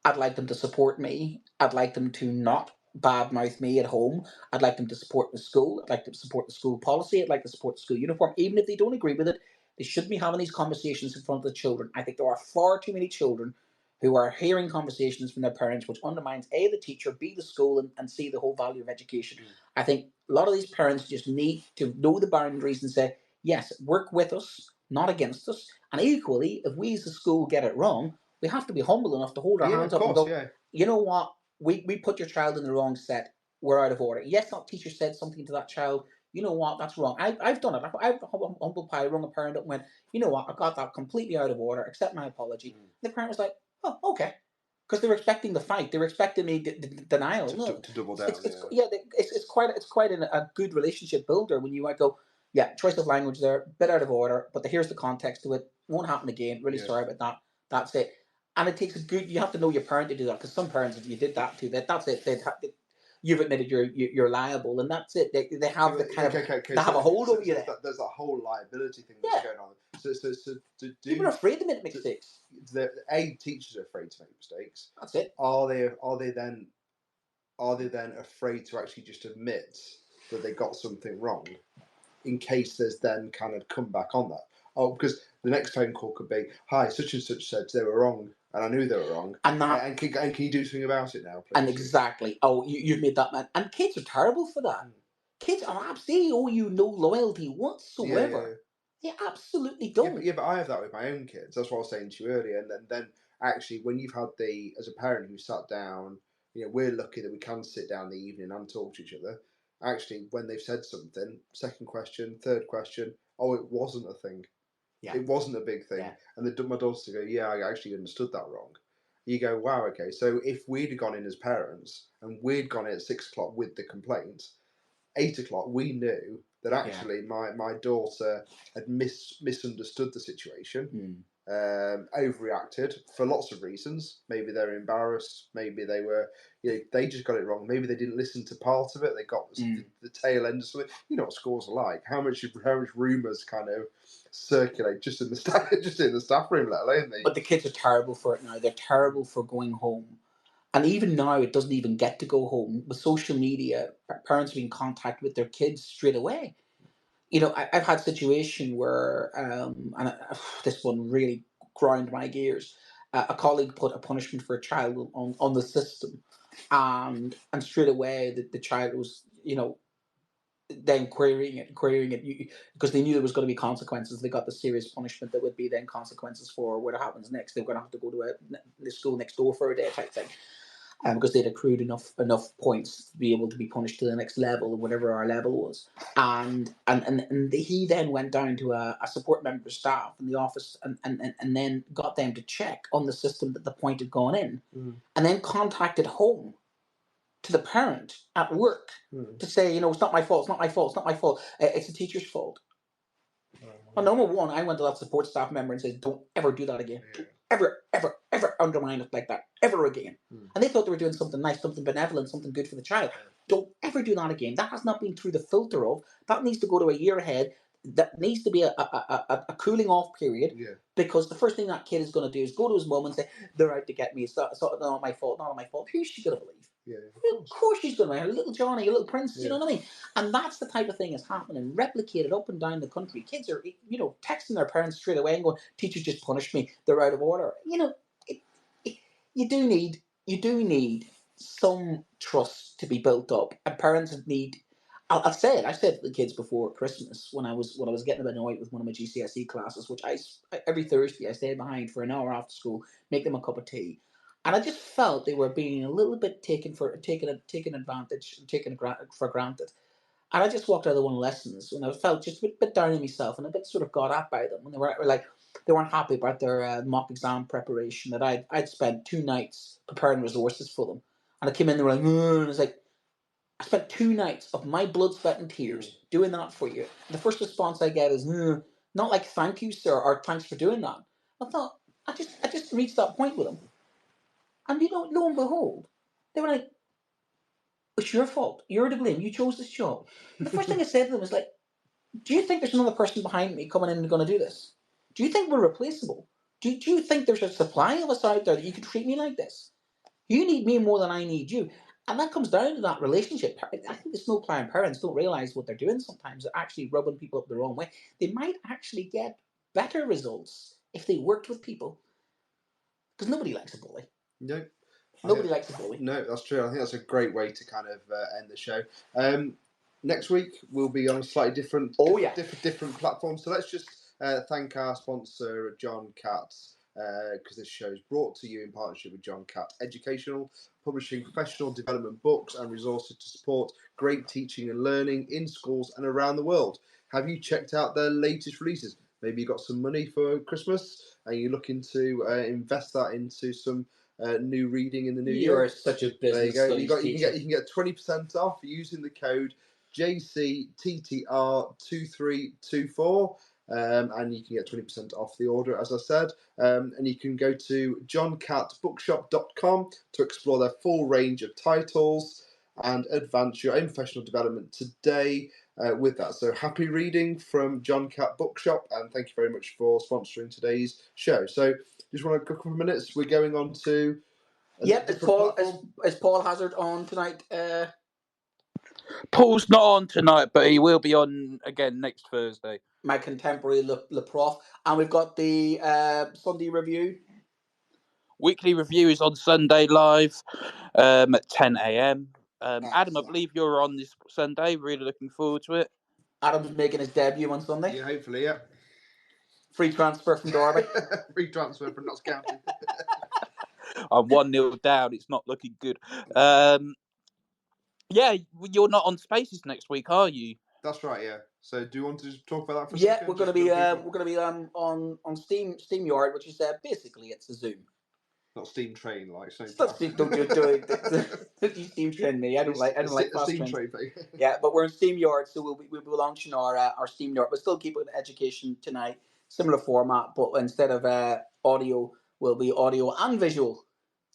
I'd like them to support me. I'd like them to not badmouth me at home. I'd like them to support the school. I'd like them to support the school policy. I'd like to support the school uniform. Even if they don't agree with it, they shouldn't be having these conversations in front of the children. I think there are far too many children who are hearing conversations from their parents, which undermines A, the teacher, B, the school, and C, the whole value of education. I think a lot of these parents just need to know the boundaries and say, yes, work with us, not against us. And equally, if we as a school get it wrong, we have to be humble enough to hold our hands up and go, you know what, we put your child in the wrong set. We're out of order. Yes, that teacher said something to that child. You know what, that's wrong. I've done it. I've humble pie, rung a parent up and went, you know what, I got that completely out of order. Accept my apology. The parent was like, oh, okay. Because they were expecting the fight. They were expecting me denial. To double down. It's quite a good relationship builder when you might go, yeah, choice of language there, bit out of order, but here's the context to it. Won't happen again. Really sorry about that. That's it. And it takes you have to know your parent to do that, because some parents, if you did that to that's it. You've admitted you're liable, and that's it. They have the kind of they have a hold over you. There's that whole liability thing that's going on. So people are afraid to make mistakes. Teachers are afraid to make mistakes. That's it. Are they then afraid to actually just admit that they got something wrong, in case there's then kind of come back on that? Oh, because the next phone call could be, "Hi, such and such said they were wrong, and I knew they were wrong. And can you do something about it now, please?" And exactly. Oh, you've made that man. And kids are terrible for that. Kids are absolutely owe you no loyalty whatsoever. They absolutely don't. But I have that with my own kids. That's what I was saying to you earlier. And then actually, when you've had as a parent who sat down, we're lucky that we can sit down in the evening and talk to each other. Actually, when they've said something, second question, third question, oh, it wasn't a thing. Yeah. It wasn't a big thing. Yeah. And my daughter go, yeah, I actually understood that wrong. You go, wow, okay. So if we'd have gone in as parents and we'd gone in at 6 o'clock with the complaint, 8 o'clock, we knew that actually my daughter had misunderstood the situation, overreacted for lots of reasons. Maybe they were embarrassed. Maybe they were, they just got it wrong. Maybe they didn't listen to part of it. They got the tail end of something. You know what schools are like. How much rumours kind of circulate just in the staff room, let alone me. But the kids are terrible for it now. They're terrible for going home. And even now, it doesn't even get to go home. With social media, parents are in contact with their kids straight away. I've had a situation where, this one really ground my gears. A colleague put a punishment for a child on the system, and straight away the child was, then querying it because they knew there was going to be consequences. They got the serious punishment that would be then consequences for what happens next. They're going to have to go to the school next door for a day type thing. Because they'd accrued enough points to be able to be punished to the next level, whatever our level was. And he then went down to a support member of staff in the office and then got them to check on the system that the point had gone in, and then contacted home to the parent at work to say, it's not my fault, it's the teacher's fault. Well, number one, I went to that support staff member and said, don't ever do that again. Don't ever undermine it like that, ever again. And they thought they were doing something nice, something benevolent, something good for the child. Don't ever do that again. That has not been through the filter of, that needs to go to a year ahead. That needs to be a cooling off period, because the first thing that kid is going to do is go to his mum and say, they're out to get me. It's not my fault, not my fault. Who's she going to believe? Of course she's going to marry little Johnny, a little prince, you know what I mean? And that's the type of thing that's happening, replicated up and down the country. Kids are, texting their parents straight away and going, teacher just punished me, they're out of order. You do need some trust to be built up, and parents need. I said to the kids before Christmas when I was getting a bit annoyed with one of my GCSE classes, which I every Thursday I stayed behind for an hour after school, make them a cup of tea. And I just felt they were being a little bit taken advantage, for granted. And I just walked out of the one lessons and I felt just a bit down on myself and a bit sort of got at by them when they weren't happy about their mock exam preparation. That I'd spent 2 nights preparing resources for them, and I came in, they were like, and it's like, I spent 2 nights of my blood, sweat, and tears doing that for you. The first response I get is not like thank you, sir, or thanks for doing that. I thought I just reached that point with them, and lo and behold, they were like, it's your fault. You're to blame. You chose this job. The first thing I said to them was like, do you think there's another person behind me coming in and going to do this? Do you think we're replaceable? Do you think there's a supply of us out there that you could treat me like this? You need me more than I need you. And that comes down to that relationship. I think the snowplow parents don't realize what they're doing sometimes. They're actually rubbing people up the wrong way. They might actually get better results if they worked with people. Because nobody likes a bully. No. Nobody likes a bully. No, that's true. I think that's a great way to kind of end the show. Next week we'll be on a slightly different, different platform. So let's just thank our sponsor, John Katz, because this show is brought to you in partnership with John Katz Educational, publishing professional development books and resources to support great teaching and learning in schools and around the world. Have you checked out their latest releases? Maybe you got some money for Christmas and you're looking to invest that into some new reading in the new year. You're such a business. There you go. You can get 20% off using the code JCTTR2324, and you can get 20% off the order, as I said. And you can go to johncatbookshop.com to explore their full range of titles and advance your own professional development today with that. So happy reading from John Catt Bookshop, and thank you very much for sponsoring today's show. So just want a couple of minutes. We're going on to is Paul Hazard on tonight? Paul's not on tonight, but he will be on again next Thursday. My contemporary Le Prof. And we've got the Sunday review. Weekly review is on Sunday live at 10 a.m. Adam, I believe you're on this Sunday. Really looking forward to it. Adam's making his debut on Sunday. Yeah, hopefully, yeah. Free transfer from Derby. Free transfer from Notts County. I'm 1-0 down. It's not looking good. Yeah, you're not on Spaces next week, are you? That's right. Yeah. So, do you want to just talk about that for a second? Yeah, we're going to be on SteamYard, which is basically it's a Zoom. Not Steam Train, like. Don't you Steam Train me. I don't like fast Steam Train. Yeah, but we're in SteamYard, so we'll be launching our SteamYard. We'll still keep it education tonight, similar format, but instead of audio, will be audio and visual.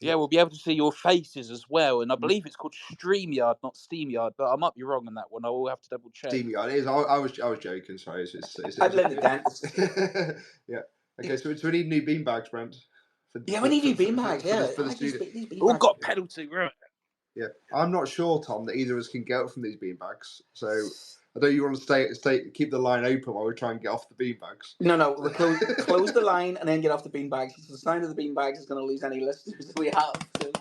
Yeah, we'll be able to see your faces as well, and I believe it's called StreamYard, not SteamYard, but I might be wrong on that one. I will have to double check. SteamYard is. I was joking. Sorry, I'd let it down. Yeah. Okay, so we need new beanbags, Brent. We need new beanbags. Yeah, for the studio. All got penalty, right? Yeah, I'm not sure, Tom, that either of us can get up from these beanbags. So I don't. You want to stay, keep the line open while we try and get off the beanbags. No, we'll close the line and then get off the beanbags. The sound of the beanbags is going to lose any listeners that we have. So.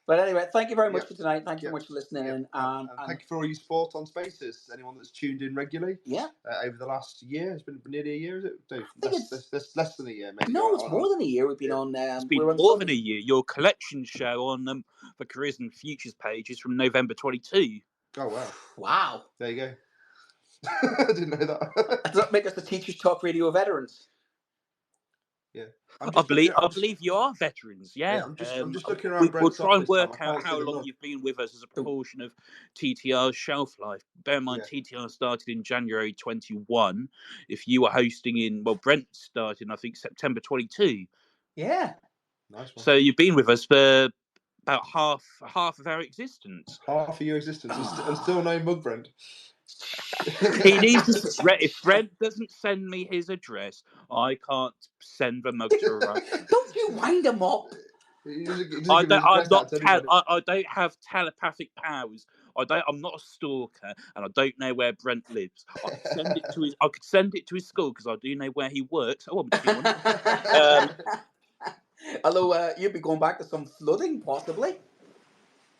But anyway, thank you very much for tonight. Thank you very much for listening in. And thank you for all your support on Spaces. Anyone that's tuned in regularly. Yeah. Over the last year, it's been nearly a year, is it? Dave? Less than a year, maybe. No, it's more than a year. We've been on. It's been more than a year. Your collection show on the Careers and Futures page is from November 22. Oh wow! Wow. There you go. I didn't know that. Does that make us the Teachers Talk Radio veterans? Yeah, I believe you are veterans. Yeah, I'm just looking around. We'll try and work out how long you've been with us as a proportion of TTR's shelf life. Bear in mind, TTR started in January 21. If you were hosting Brent started in, I think, September 22. Yeah, nice one. So you've been with us for about half of our existence. Half of your existence, and still no mug, Brent. He needs to. If Brent doesn't send me his address, I can't send the mug to her. Don't you wind him up? I don't have telepathic powers. I'm not a stalker, and I don't know where Brent lives. I could send it to his school because I do know where he works. I won't be doing Although you'd be going back to some flooding, possibly.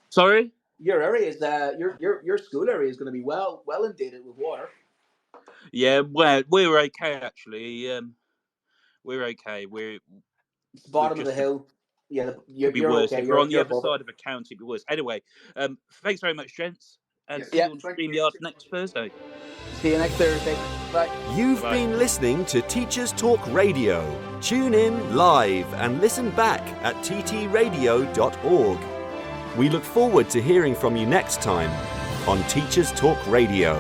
Sorry. Your area is your school area is going to be well inundated with water. Yeah, well, we're okay actually. We're okay. It's the bottom of the hill. you're, be you're worse. okay. If we're on the You're other above it. side of a county, it'd be worse. Anyway, thanks very much, gents. And Yes. see you on Thank you. StreamYard next Thursday. See you next Thursday. Bye. You've Bye. been listening to Teachers Talk Radio. Tune in live and listen back at ttradio.org. We look forward to hearing from you next time on Teachers Talk Radio.